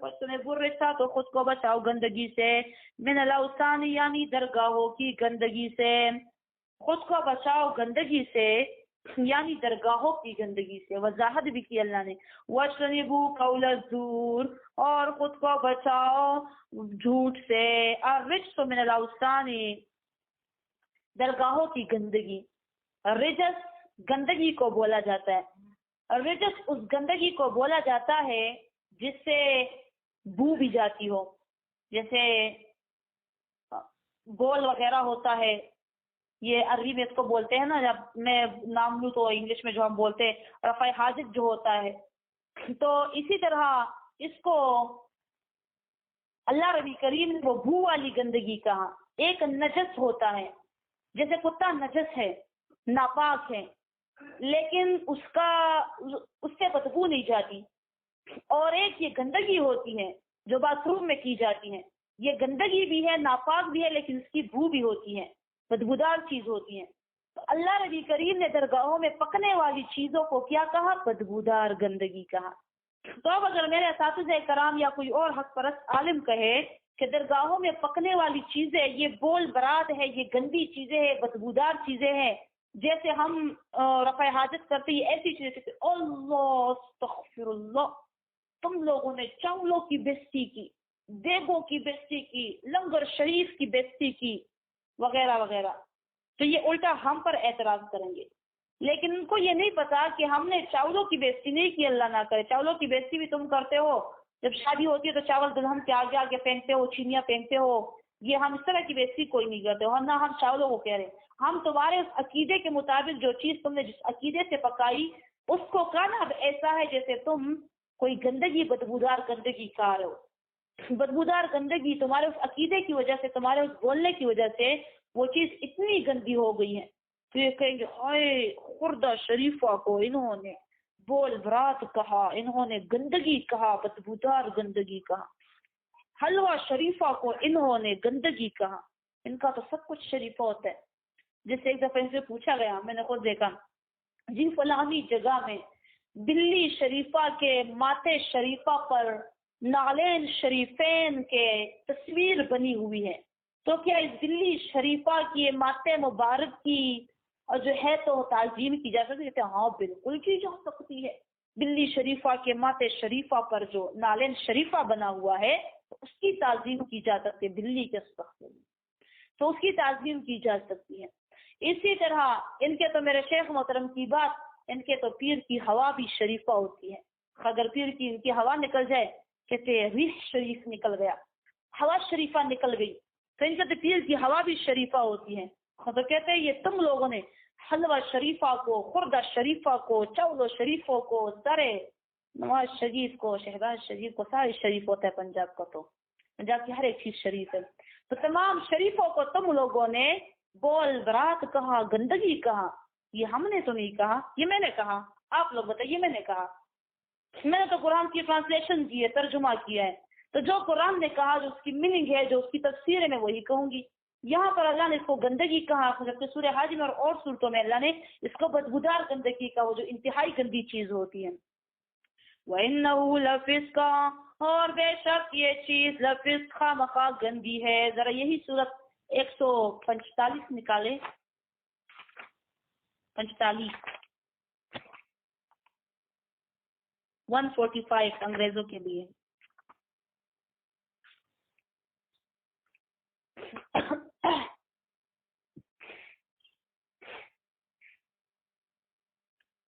فاجتنبوا الرجس تو خود کو بچاؤ گندگی سے. من الاوثان یعنی درگاہوں کی گندگی سے. خود کو بچاؤ گندگی سے یعنی درگاہوں کی گندگی سے. وضاحت بھی کی اللہ نے. واجتنبوا قول الزور اور خود کو بچاؤ جھوٹ سے. الرجس من الاوثان درگاہوں کی گندگی. رجس گندگی کو بولا جاتا ہے. رجس اس گندگی کو بولا جاتا ہے جس سے بو بھی جاتی ہو, جیسے بول وغیرہ ہوتا ہے. یہ عربی میں اس کو بولتے ہیں نا, جب میں نام لوں تو انگلش میں جو ہم بولتے ہیں رفع حاجت جو ہوتا ہے, تو اسی طرح اس کو اللہ ربی کریم نے وہ بو والی گندگی کہا. ایک نجس ہوتا ہے, جیسے کتا نجس ہے ناپاک ہے لیکن اس سے بدبو نہیں جاتی. اور ایک یہ گندگی ہوتی ہے جو باتھ روم میں کی جاتی ہے, یہ گندگی بھی ہے ناپاک بھی ہے لیکن اس کی بو بھی ہوتی ہے, بدبودار چیز ہوتی ہے. تو اللہ ربی کریم نے درگاہوں میں پکنے والی چیزوں کو کیا کہا؟ بدبودار گندگی کہا. تو اب اگر میرے اساتذہ کرام یا کوئی اور حق پرست عالم کہے کہ درگاہوں میں پکنے والی چیزیں یہ بول برات ہے, یہ گندی چیزیں ہیں, بدبودار چیزیں ہیں, جیسے ہم رفع حاجت کرتے ہیں ایسی چیزیں, اللہ استغفر اللہ, تم لوگوں نے چاولوں کی بےزتی کی, دیگوں کی بےزتی کی, لنگر شریف کی بےزتی کی وغیرہ وغیرہ, تو یہ الٹا ہم پر اعتراض کریں گے. لیکن ان کو یہ نہیں پتا کہ ہم نے چاولوں کی بےزتی نہیں کی, اللہ نہ کرے. چاولوں کی بےزتی بھی تم کرتے ہو, جب شادی ہوتی ہے تو چاول دلہن کے آگے آگے پھینکتے ہو, چینیاں پھینکتے ہو. یہ ہم اس طرح کی بےزتی کوئی نہیں کرتے ہو, نہ ہم چاولوں کو کہہ رہے. ہم تمہارے اس عقیدے کے مطابق جو چیز تم نے جس عقیدے سے پکائی اس کو کھانا اب ایسا ہے جیسے تم کوئی گندگی بدبودار گندگی کھا رہے ہو. بدبودار گندگی تمہارے اس عقیدے کی وجہ سے, تمہارے اس بولنے کی وجہ سے وہ چیز اتنی گندی ہو گئی ہے. تو یہ کہیں گے ہائے خوردہ شریفہ کو انہوں نے بول برات کہا, انہوں نے گندگی کہا, بدبودار گندگی کہا. حلوہ شریفہ کو انہوں نے گندگی کہا. ان کا تو سب کچھ شریفہ ہوتا ہے. جس سے ایک دفعہ ان سے پوچھا گیا, میں نے خود دیکھا, جی فلانی جگہ میں بلی شریفہ کے ماتھے شریفہ پر نالین شریفین کے تصویر بنی ہوئی ہے, تو کیا اس بلی شریفہ کی ماتھے مبارک کی اور جو ہے تو تعظیم کی جا سکتی ہے؟ ہاں بالکل کی جا سکتی ہے. بلی شریفہ کے ماتھے شریفہ پر جو نالین شریفہ بنا ہوا ہے اس کی تعظیم کی جا سکتی ہے. بلی کے سخت تو اس کی تعظیم کی جا سکتی ہے. اسی طرح ان کے تو میرے شیخ محترم کی بات, ان کے تو پیر کی ہوا بھی شریفہ ہوتی ہے. اگر پیر کی ان کی ہوا نکل جائے, کہتے ہیں ریح شریف نکل گیا, ہوا شریفہ نکل گئی, تو ان کے تو پیر کی ہوا بھی شریفہ ہوتی ہے. تو کہتے ہیں یہ تم لوگوں نے حلوہ شریفہ کو, خوردہ شریفہ کو, چاولو شریفوں کو, سرے نواز شریف کو, شہباز شریف کو, سارے شریف ہوتا ہے پنجاب کا, تو پنجاب کی ہر ایک چیز شریف ہے. تو تمام شریفوں کو تم لوگوں نے بول برات کہا, گندگی کہا. یہ ہم نے تو نہیں کہا, یہ میں نے کہا. آپ لوگ بتائیے, میں نے کہا. میں نے تو قرآن کی ٹرانسلیشن کی ہے, ترجمہ کیا ہے. تو جو قرآن نے کہا, جو اس کی میننگ ہے, جو اس کی تفسیر ہے, میں وہی کہوں گی. یہاں پر اللہ نے اس کو گندگی کہا, جبکہ سورہ حج میں اور صورتوں میں اللہ نے اس کو بدبودار گندگی کہا, وہ جو انتہائی گندی چیز ہوتی ہے. وَإِنَّهُ لَفِسْقٌ اور بے شک یہ چیز لفسق خامخواہ گندی ہے. ذرا یہی صورت 145 نکالے, 45. 145 انگریزوں کے لیے.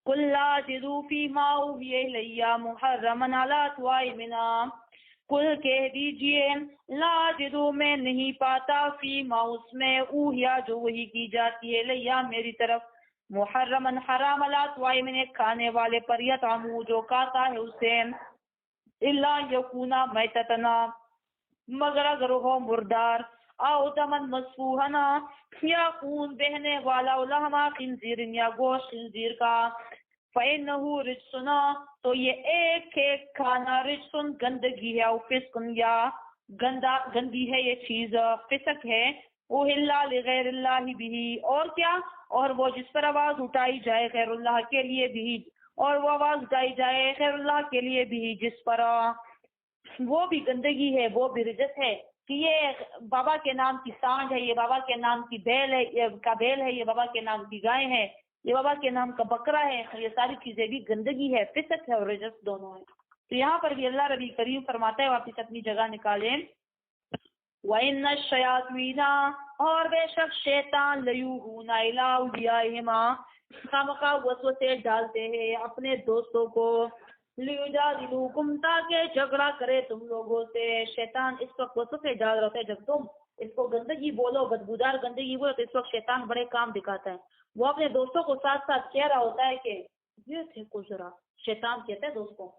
قُلْ لَا أَجِدُ فِي مَا أُوحِيَ إِلَيَّ مُحَرَّمًا عَلَىٰ طَاعِمٍ، قل کہہ دیجئے لا اجد میں نہیں پاتا فی ما اس میں اوحیا جو وہی کی جاتی ہے لیا میری طرف محرمن حرام علی طاعم ایک کھانے والے پر یطعمہ جو کھاتا ہے اسے الا یکونا میتتنا مگر اگر ہو مردار او دمن مسفوحنا یا خون بہنے والا لحما خنزیر یا گوشت خنزیر کا فَإِنَّهُ رِجْسٌ تو یہ ایک کھانا رجسن گندگی ہے او فسقن یا گندی ہے یہ چیز فسق ہے اوہلا لغیر اللہ بھی اور کیا اور وہ جس پر آواز اٹھائی جائے غیر اللہ کے لیے بھی اور وہ آواز اٹھائی جائے غیر اللہ کے لیے بھی جس پر وہ بھی گندگی ہے وہ بھی رجس ہے کہ یہ بابا کے نام کی سانڈ ہے یہ بابا کے نام کی بیل ہے یہ بابا کے نام کی گائے ہے یہ بابا کے نام کا بکرا ہے یہ ساری چیزیں بھی گندگی ہے فسق ہے اور رجس دونوں ہے. تو یہاں پر بھی اللہ ربی کریم فرماتا ہے واپس اپنی جگہ نکالیں وَإِنَّ الشَّيَاطِينَ اور بے شک شیطان لیوحون الی اولیائہم خامخواہ وسوسے ڈالتے ہیں اپنے دوستوں کو لیجادلوکم تاکہ جھگڑا کرے تم لوگوں سے. شیطان اس وقت وسوسے ڈال رہا ہے جب تم اس کو گندگی بولو بدبودار گندگی بولو تو اس وقت شیطان بڑے کام دکھاتا ہے. وہ اپنے دوستوں کو ساتھ ساتھ کہہ رہا ہوتا ہے کہ یہ دیکھو ذرا شیطان کہتا ہے دوست کو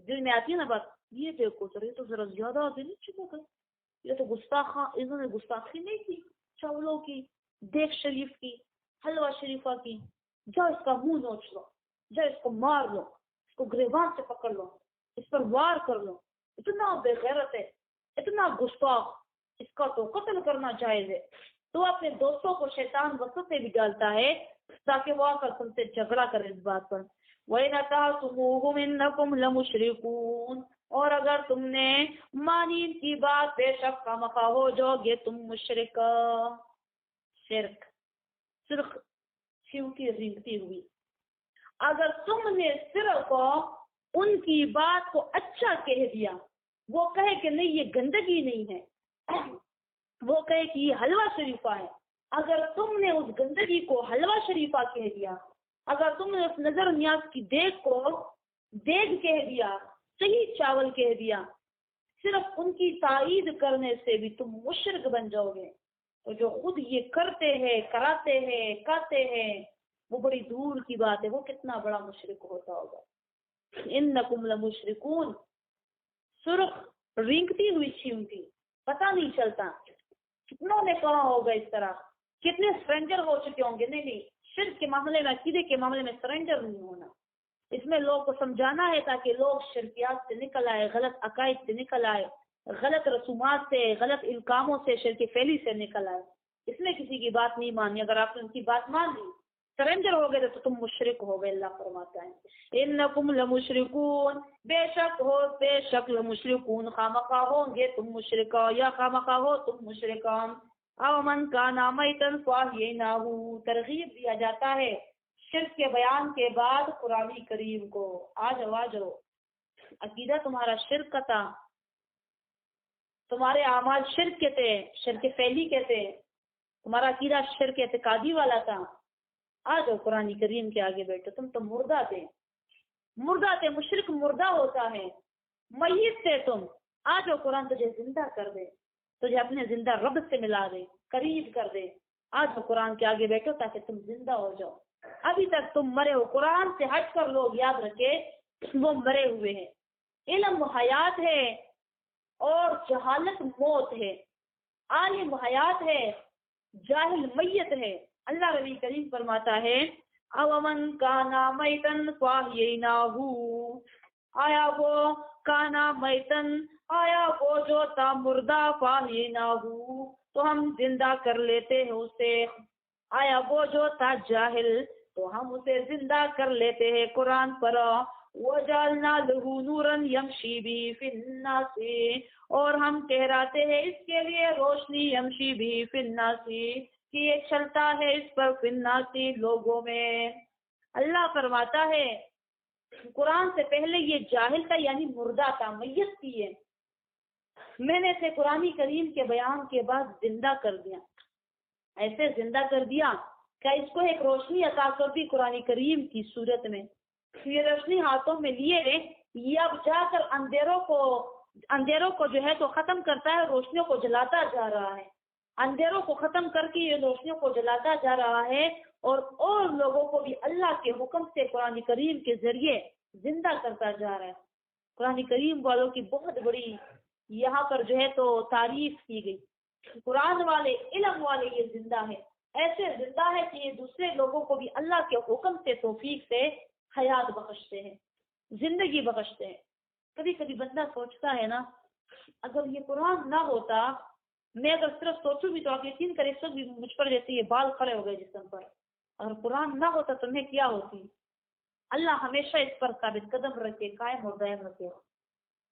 دل میں آتی ہے نا بات یہ دیکھو ذرا یہ تو ذرا زیادہ دل نہیں چکا گئے یہ تو گستاخا انہوں نے گستاخی نہیں کی چاولوں کی دیکھ شریف کی حلوہ شریفہ کی جا اس کا منہ نوچ لو جا اس کو مار لو اس کو گریبان سے پکڑ لو اس پر وار کر لو اتنا بے غیرت ہے اتنا گستاخ اس کا تو قتل کرنا جائز ہے. تو اپنے دوستوں کو شیطان وسوسے بھی ڈالتا ہے تاکہ وہ آ کر تم سے جھگڑا کرے اس بات پر. وَإِنْ أَطَعْتُمُوهُمْ إِنَّكُمْ لَمُشْرِكُونَ اور اگر تم نے مانی ان کی بات بے شک خامخواہ ہو جاؤ گے تم مشرک. شرک صرف چیونٹی رینگتی ہوئی اگر تم نے صرف ان کی بات کو اچھا کہہ دیا وہ کہے کہ نہیں یہ گندگی نہیں ہے وہ کہے کہ یہ حلوہ شریفہ ہے اگر تم نے اس گندگی کو حلوہ شریفہ کہہ دیا اگر تم نے اس نظر نیاز کی دیگ کو دیگ کہہ دیا صحیح چاول کہہ دیا صرف ان کی تائید کرنے سے بھی تم مشرک بن جاؤ گے. تو جو خود یہ کرتے ہیں کراتے ہیں کہتے ہیں وہ بڑی دور کی بات ہے وہ کتنا بڑا مشرک ہوتا ہوگا. انکم لمشرکون سرخ رینگتی ہوئی چیونٹی پتہ نہیں چلتا کتنوں نے کہا ہوگا اس طرح کتنے سرنجر ہو چکے ہوں گے. نہیں شرک کے معاملے میں عقیدے کے معاملے میں سرنجر نہیں ہونا اس میں لوگ کو سمجھانا ہے تاکہ لوگ شرکیات سے نکل آئے غلط عقائد سے نکل آئے غلط رسومات سے غلط الکاموں سے شرک فعلی سے نکل آئے. اس میں کسی کی بات نہیں مانی اگر آپ نے ان کی بات مان لی سرنجر ہو گئے تو تم مشرک ہو گئے. اللہ فرماتا ہے انکم لمشرکون بے شک لمشرکون خامخواہ ہوں گے تم مشرکا یا خامخواہ ہو تم مشرکان. او من کان میتن فاحییناہ ترغیب دیا جاتا ہے شرک کے بیان کے بعد قرآن کریم کو. آ جاؤ عقیدہ تمہارا شرک کا تھا تمہارے اعمال شرک کے تھے شرک فعلی کے تھے تمہارا عقیدہ شرک اعتقادی والا تھا. آ جاؤ قرآن کریم کے آگے بیٹھو تم تو مردہ تھے مشرک مردہ ہوتا ہے میت تھے تم. آ جاؤ قرآن تجھے زندہ کر دے تجھے اپنے زندہ رب سے ملا دے قریب کر دے. آ جاؤ قرآن کے آگے بیٹھو تاکہ تم زندہ ہو جاؤ. ابھی تک تم مرے ہو قرآن سے ہٹ کر لوگ یاد رکھے وہ مرے ہوئے ہیں. علم حیات ہے اور جہالت موت ہے. عالم حیات ہے جاہل میت ہے. اللہ ربی کریم فرماتا ہے اومن کانا میتن فاحییناہ آیا وہ کانا میتن آیا وہ جو تھا مردہ فاحییناہ تو ہم زندہ کر لیتے ہیں اسے. آیا وہ جو تھا جاہل تو ہم اسے زندہ کر لیتے ہیں قرآن پر. وجعلنا له نورا یمشی بھی فی الناس اور ہم ٹھہراتے ہیں اس کے لیے روشنی یمشی بھی فی الناس کہ یہ چلتا ہے اس پر فی الناس لوگوں میں. اللہ فرماتا ہے قرآن سے پہلے یہ جاہل تھا، یعنی مردہ تھا، میت تھی یہ. میں نے اسے قرآن کریم کے بیان کے بعد زندہ کر دیا. ایسے زندہ کر دیا کہ اس کو ایک روشنی عطا کر دی قرآن کریم کی صورت میں. یہ روشنی ہاتھوں میں لیے یہ اب جا کر اندھیروں کو جو ہے تو ختم کرتا ہے، روشنیوں کو جلاتا جا رہا ہے. اندھیروں کو ختم کر کے یہ روشنیوں کو جلاتا جا رہا ہے، اور لوگوں کو بھی اللہ کے حکم سے قرآن کریم کے ذریعے زندہ کرتا جا رہا ہے. قرآن کریم والوں کی بہت بڑی یہاں پر جو ہے تو تعریف کی گئی. قرآن والے، علم والے یہ زندہ ہے، ایسے زندہ ہے کہ یہ دوسرے لوگوں کو بھی اللہ کے حکم سے، توفیق سے حیات بخشتے ہیں، زندگی بخشتے ہیں. کبھی کبھی بندہ سوچتا ہے نا، اگر یہ قرآن نہ ہوتا، میں اگر صرف سوچوں بھی تو آپ یقین کریں سب بھی مجھ پر جیسے یہ بال کھڑے ہو گئے جسم پر. اگر قرآن نہ ہوتا تو میں کیا ہوتی؟ اللہ ہمیشہ اس پر ثابت قدم رکھے، قائم اور دائم رکھے.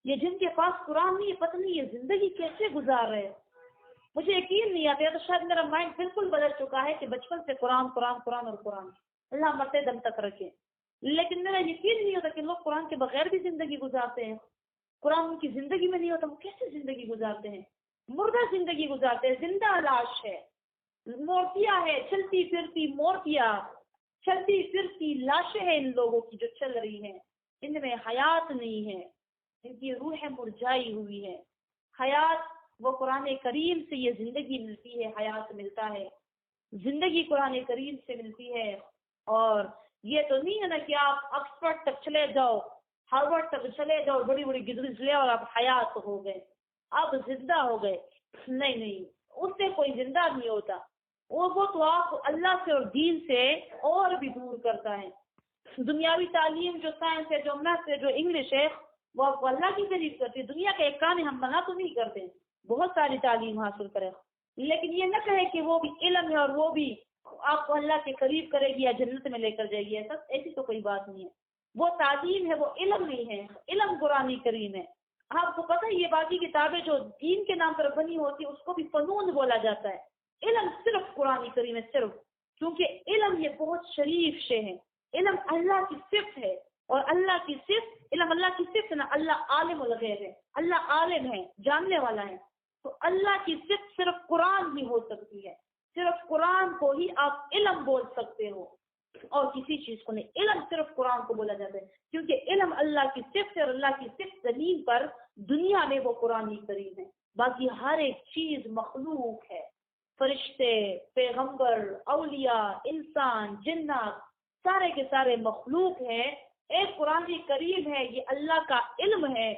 یہ جن کے پاس قرآن نہیں، پتہ نہیں یہ زندگی کیسے گزار رہے. مجھے یقین نہیں آتا، تو شاید میرا مائنڈ بالکل بدل چکا ہے کہ بچپن سے قرآن قرآن قرآن اور قرآن، اللہ مرتے دم تک رکھے. لیکن میرا یقین نہیں ہوتا کہ لوگ قرآن کے بغیر بھی زندگی گزارتے ہیں. قرآن ان کی زندگی میں نہیں ہوتا، وہ کیسے زندگی گزارتے ہیں؟ مردہ زندگی گزارتے ہیں، زندہ لاش ہے، مورتیاں ہے، چلتی پھرتی مورتیاں، چلتی پھرتی لاشیں ہیں ان لوگوں کی جو چل رہی ہیں. ان میں حیات نہیں ہے، ان کی روح مرجائی ہوئی ہے. حیات وہ قرآن کریم سے یہ زندگی ملتی ہے، حیات ملتا ہے، زندگی قرآن کریم سے ملتی ہے. اور یہ تو نہیں ہے نا کہ آپ آکسفورڈ تک چلے جاؤ، ہارورڈ تک چلے جاؤ، بڑی بڑی ڈگریز لے اور آپ حیات ہو گئے، آپ زندہ ہو گئے. نہیں، اس سے کوئی زندہ نہیں ہوتا. وہ تو آپ اللہ سے اور دین سے اور بھی دور کرتا ہے. دنیاوی تعلیم جو سائنس ہے، جو میتھ ہے، جو انگلش ہے، وہ آپ کو اللہ کی قریب کرتی ہے. دنیا کا ایک کام ہم منع تو نہیں کرتے، بہت ساری تعلیم حاصل کرے، لیکن یہ نہ کہے کہ وہ بھی علم ہے اور وہ بھی آپ کو اللہ کے قریب کرے گی یا جنت میں لے کر جائے گی. ایسی تو کوئی بات نہیں ہے. وہ تعلیم ہے، وہ علم نہیں ہے. علم قرآن کریم ہے. آپ کو پتہ ہے یہ باقی کتابیں جو دین کے نام پر بنی ہوتی ہے اس کو بھی فنون بولا جاتا ہے. علم صرف قرآن کریم ہے، صرف، کیونکہ علم یہ بہت شریف شے ہے. علم اللہ کی صفت ہے، اور اللہ کی صفت، علم اللہ کی صفت ہے نا. اللہ عالم الغیب ہے، اللہ عالم ہے، جاننے والا ہے. تو اللہ کی صفت صرف قرآن ہی ہو سکتی ہے. صرف قرآن کو ہی آپ علم بول سکتے ہو، اور کسی چیز کو نہیں. علم صرف قرآن کو بولا جاتا ہے، کیونکہ علم اللہ کی صفت ہے، اور اللہ کی صفت زمین پر دنیا میں وہ قرآن کریم ہے. باقی ہر ایک چیز مخلوق ہے، فرشتے، پیغمبر، اولیاء، انسان، جنات، سارے کے سارے مخلوق ہیں. ایک قرآن کریم ہے، یہ اللہ کا علم ہے،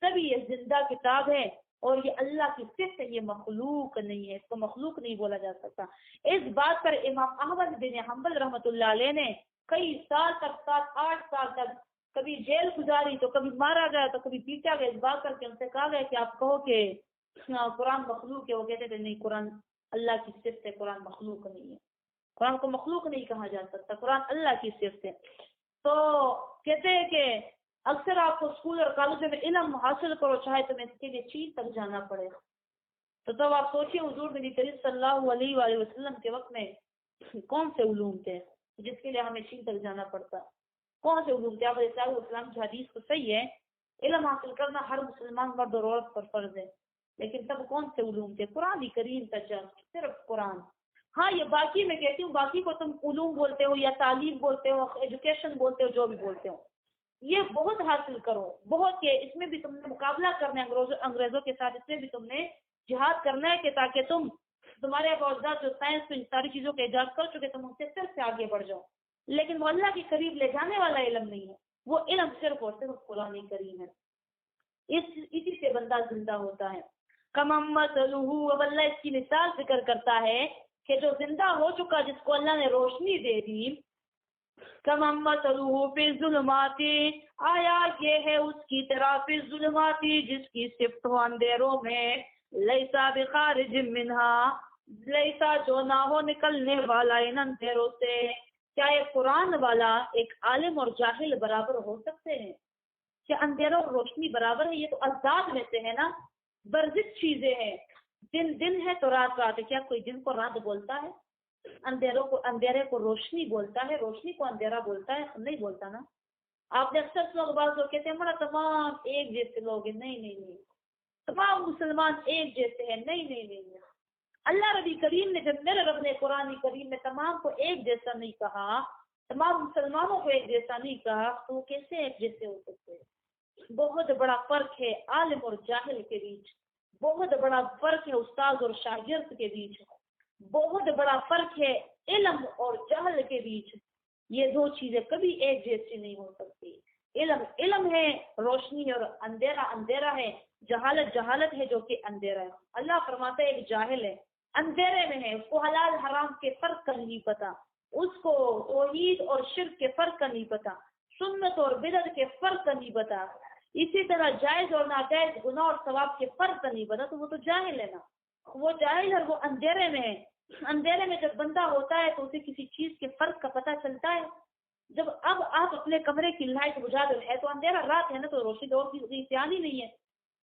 تبھی یہ زندہ کتاب ہے. اور یہ اللہ کی صفت ہے، یہ مخلوق نہیں ہے، اس کو مخلوق نہیں بولا جا سکتا. اس بات پر امام احمد بن حنبل رحمۃ اللہ علیہ نے کئی سال تک، 7-8 سال تک، کبھی جیل گزاری تو کبھی مارا گیا تو کبھی پیٹا گیا. اس بات کر کے ان سے کہا گیا کہ آپ کہو کہ قرآن مخلوق ہے. وہ کہتے تھے نہیں، قرآن اللہ کی صفت ہے، قرآن مخلوق نہیں ہے. قرآن کو مخلوق نہیں کہا جا سکتا، قرآن اللہ کی صفت ہے. تو کہتے ہیں کہ اکثر آپ کو اسکول اور کالجوں میں علم حاصل کرو چاہے تو میں اس کے لیے چین تک جانا پڑے گا. تو تب آپ سوچیے حضور نبی کریم صلی اللہ علیہ وآلہ وسلم کے وقت میں کون سے علوم تھے جس کے لیے ہمیں چین تک جانا پڑتا؟ کون سے علوم تھے؟ آپ علیہ السلام کی حدیث تو صحیح ہے، علم حاصل کرنا ہر مسلمان مرد اور عورت پر فرض ہے، لیکن تب کون سے علوم تھے؟ قرآن کریم کا جذب، صرف قرآن. ہاں یہ باقی میں کہتی ہوں، باقی کو تم علوم بولتے ہو یا تعلیم بولتے ہو، ایجوکیشن بولتے ہو، جو بھی بولتے ہو، یہ بہت حاصل کرو، بہت. کہ اس میں بھی تم نے مقابلہ کرنا ہے انگریزوں کے ساتھ، اس میں بھی تم نے جہاد کرنا ہے کہ تاکہ تمہارے باوجود جو سائنس میں جن ساری چیزوں کا ایجاد کر چکے تم ان سے پھر سے آگے بڑھ جاؤ. لیکن وہ اللہ کے قریب لے جانے والا علم نہیں ہے، وہ علم صرف اور صرف قرآن کریم ہے. اسی سے بندہ زندہ ہوتا ہے. کممت لہو، اب اللہ اس کی مثال ذکر کرتا ہے کہ جو زندہ ہو چکا، جس کو اللہ نے روشنی دے دی، کممت لہو فی الظلمات، آیا یہ ہے اس کی طرح فی الظلمات جس کی صفت ہو اندھیروں میں، لیسا بخارج منہا، لیسا جو نہ ہو نکلنے والا ان اندھیروں سے. کیا ایک قرآن والا ایک عالم اور جاہل برابر ہو سکتے ہیں؟ کیا اندھیروں اور روشنی برابر ہے؟ یہ تو اذات میں سے ہے نا، ورزش چیزیں ہیں. دن ہے تو رات ہے. کیا کوئی دن کو رات بولتا ہے؟ اندھیرے کو روشنی بولتا ہے، روشنی کو اندھیرا بولتا ہے؟ نہیں بولتا نا. آپ نے اکثر لوگ بعض لوگ کہتے ہیں ہمارا تمام ایک جیسے لوگ ہیں. نہیں نہیں نہیں، تمام مسلمان ایک جیسے ہیں. نہیں نہیں نہیں، اللہ ربی کریم نے جب میرے رب نے قرآن کریم میں تمام کو ایک جیسا نہیں کہا، تمام مسلمانوں کو ایک جیسا نہیں کہا، تو وہ کیسے ایک جیسے ہو سکتے ہیں؟ بہت بڑا فرق ہے عالم اور جاہل کے بیچ، بہت بڑا فرق ہے استاد اور شاگرد کے بیچ، بہت بڑا فرق ہے علم اور جہل کے بیچ. یہ دو چیزیں کبھی ایک جیسی نہیں ہو سکتی. علم علم ہے روشنی اور اندھیرا اندھیرا ہے، جہالت جہالت ہے جو کہ اندھیرا ہے. اللہ فرماتا ہے ایک جاہل ہے، اندھیرے میں ہے، اس کو حلال حرام کے فرق کا نہیں پتا، اس کو توحید اور شرک کے فرق کا نہیں پتا، سنت اور بدعت کے فرق کا نہیں پتا، اسی طرح جائز اور ناجائز گناہ اور ثواب کے فرق کا نہیں پتا، تو وہ تو جاہل ہے نا. وہ جاہل ہے، وہ اندھیرے میں ہے. اندھیرے میں جب بندہ ہوتا ہے تو اسے کسی چیز کے فرق کا پتہ چلتا ہے. جب اب آپ اپنے کمرے کی لائٹ بجھا دو، ہے تو اندھیرا، رات ہے نا، تو روشنی اور کی آنی نہیں ہے.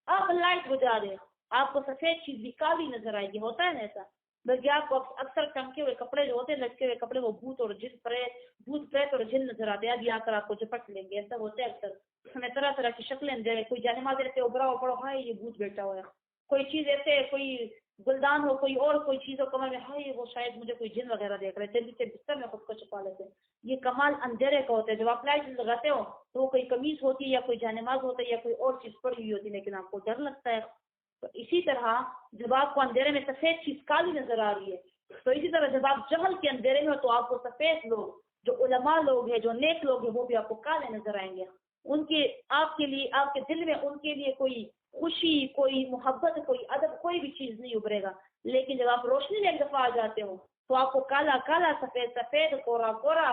آپ لائٹ بجھا دیں، آپ کو سفید چیز بھی کالی نظر آئے گی. ہوتا ہے نا ایسا؟ بلکہ آپ کو اکثر چمکے ہوئے کپڑے جو ہوتے ہیں، لٹکے ہوئے کپڑے، وہ بھوت پریت اور جن نظر آتے ہیں، ابھی آ کر آپ کو جپٹ لیں گے. ایسا ہوتا ہے اکثر. ہمیں طرح طرح کی شکلیں دے، کوئی جانماز ایسے ابھرا ہو پڑو، ہائے یہ بھوت بیٹھا ہوا ہے. کوئی چیز ایسے، کوئی گلدان ہو، کوئی اور کوئی چیز ہو کمر میں، ہائے وہ شاید مجھے کوئی جن وغیرہ دیکھ رہے، جلدی سے بستر میں خود کو چھپا لیتے. یہ کمال اندھیرے کا ہوتا ہے. جب آپ لائٹ لگاتے ہو تو وہ کوئی قمیص ہوتی ہے یا کوئی جانماز ہوتا ہے یا کوئی اور چیز پڑی ہوئی ہوتی ہے، لیکن آپ کو ڈر لگتا ہے. تو اسی طرح جب آپ کو اندھیرے میں سفید چیز کالی نظر آ رہی ہے، تو اسی طرح جب آپ جہل کے اندھیرے میں ہو تو آپ کو سفید لوگ، جو علماء لوگ ہیں، جو نیک لوگ ہیں، وہ بھی آپ کو کالے نظر آئیں گے. ان کے آپ کے لیے، آپ کے دل میں ان کے لیے کوئی خوشی، کوئی محبت، کوئی ادب، کوئی بھی چیز نہیں ابھرے گا. لیکن جب آپ روشنی میں ایک دفعہ آ جاتے ہو تو آپ کو کالا کالا، سفید سفید، کورا کورا،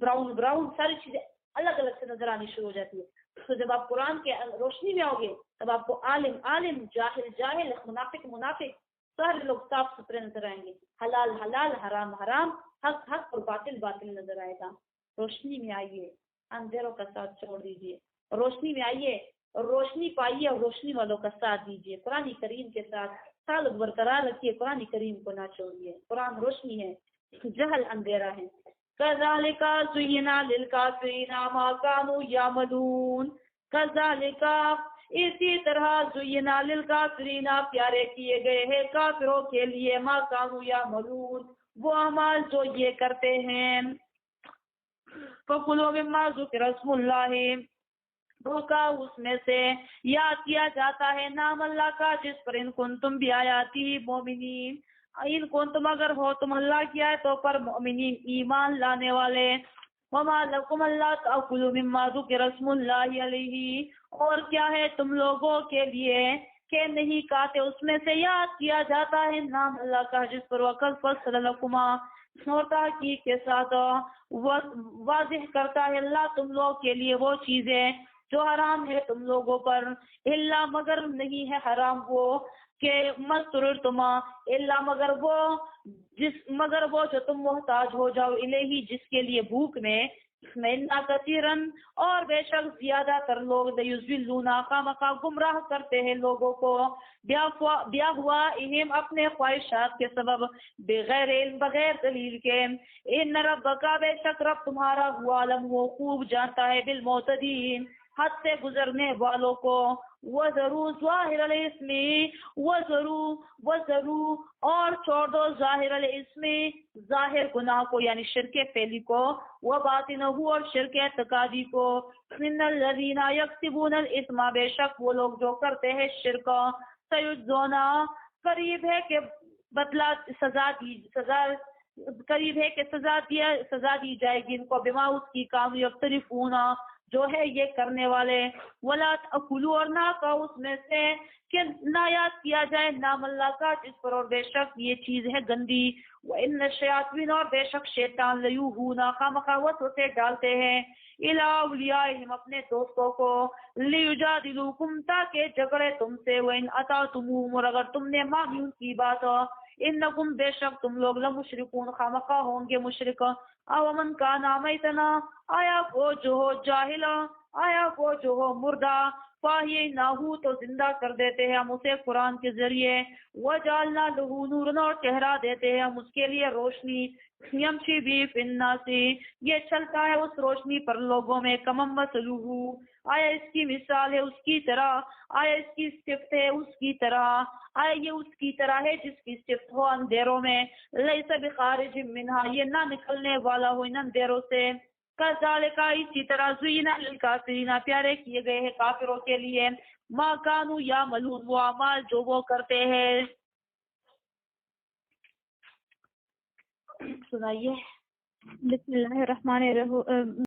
براؤن براؤن، ساری چیزیں الگ الگ سے نظر آنی شروع ہو جاتی ہے. تو جب آپ قرآن کے روشنی میں آؤ گے تب آپ کو عالم عالم، جاہل جاہل، منافق منافق، سارے لوگ صاف ستھرے نظر آئیں گے. حلال حلال، حرام حرام، حق حق اور باطل باطل نظر آئے گا. روشنی میں آئیے، اندھیروں کا ساتھ چھوڑ دیجیے. روشنی میں آئیے اور روشنی پائیے اور روشنی والوں کا ساتھ دیجیے. قرآن کریم کے ساتھ تعلق برقرار رکھیے، قرآن کریم کو نہ چھوڑیے. قرآن روشنی ہے، جہل اندھیرا ہے. كذلك زين للكافرين ما كانوا يعملون. كذلك اسی طرح زین للکافرین پیارے کیے گئے ہیں کافروں کے لیے، ما كانوا يعملون وہ اعمال جو یہ کرتے ہیں. فَكُلُوا مِمَّا ذُكِرَ اسْمُ اللَّهِ روکا اس میں سے یاد کیا جاتا ہے نام اللہ کا، جس پر ان کنتم بیااتی مومنین، ان کنتم اگر ہو تم اللہ کی آیتوں پر مومنین، ایمان لانے والے. وما لکم اللہ تأکلوا مما ذکر اسم اللہ علیہ اور کیا ہے تم لوگوں کے لیے کہ نہیں کھاتے اس میں سے یاد کیا جاتا ہے نام اللہ کا، جس پر وقت فصل لکما اور تحقیق کے ساتھ واضح کرتا ہے اللہ تم لوگ کے لیے وہ چیزیں جو حرام ہے تم لوگوں پر. اللہ مگر نہیں ہے حرام وہ کہ مسترتما اللہ مگر وہ جو تم محتاج ہو جاؤ الہی جس کے لیے بھوک میں کثیرن اور بے شک زیادہ تر لوگ یضلون خامخواہ گمراہ کرتے ہیں لوگوں کو بیا ہوا اہم اپنے خواہشات کے سبب بغیر علم بغیر دلیل کے. ان ربک بے شک رب تمہارا ہوا علم وہ خوب جانتا ہے بالمعتدین حد سے گزرنے والوں کو. وَذَرُوا ظَاهِرَ الْإِثْمِ وَذَرُوا اور چھوڑ دو ظاہر الاسم ظاہر گناہ کو یعنی شرک پہلی کو، وَبَاطِنَهُ اور شرک اعتقادی کو. إِنَّ الَّذِينَ يَكْسِبُونَ الْإِثْمَ بے شک وہ لوگ جو کرتے ہیں شرک، سَيُجْزَوْنَ قریب ہے کہ بدلہ قریب ہے کہ سزا دی جائے گی ان کو، بما اس کی کام یقترفون جو ہے یہ کرنے والے. ولا تأکلوا اور نہ کھاؤ اس میں سے کہ نہ یاد کیا جائے نام اللہ کا جس پر اور بے شک یہ چیز ہے گندی. وان الشیاطین اور بے شک شیطان لیوہون خامخواہ وسوسے ڈالتے ہیں الی اولیائہم اپنے دوستوں کو، لیجادلوکم تاکہ جھگڑے تم سے، وان اطعتموہم اور اگر تم نے مانی ان کی بات، انکم بے شک تم لوگ لمشرکون خامخواہ ہوں گے مشرک. او من کانا میتنا، آیا وہ جو ہو جاہلا، آیا وہ جو ہو مردہ، فاحییناہ تو زندہ کر دیتے ہیں ہم اسے قرآن کے ذریعے، وجعلنا لہ نورا اور ٹھہرا دیتے ہیں ہم اس کے لیے روشنی، یمشی بھی فی الناس یہ چلتا ہے اس روشنی پر لوگوں میں، کمم مثلہ آیا اس کی مثال ہے اس کی طرح، آیا اس کی صفت ہے اس کی طرح، آیا یہ اس کی طرح ہے جس کی صفت ہو اندھیروں میں، لیس بخارج منہا یہ نہ نکلنے والا ہو ان اندھیروں سے، کذالک اسی طرح زینا للکافرین پیارے کیے گئے ہیں کافروں کے لیے، ما کانوا یعملون وہ اعمال جو وہ کرتے ہیں۔ سنائیے۔ بسم اللہ الرحمن الرحیم۔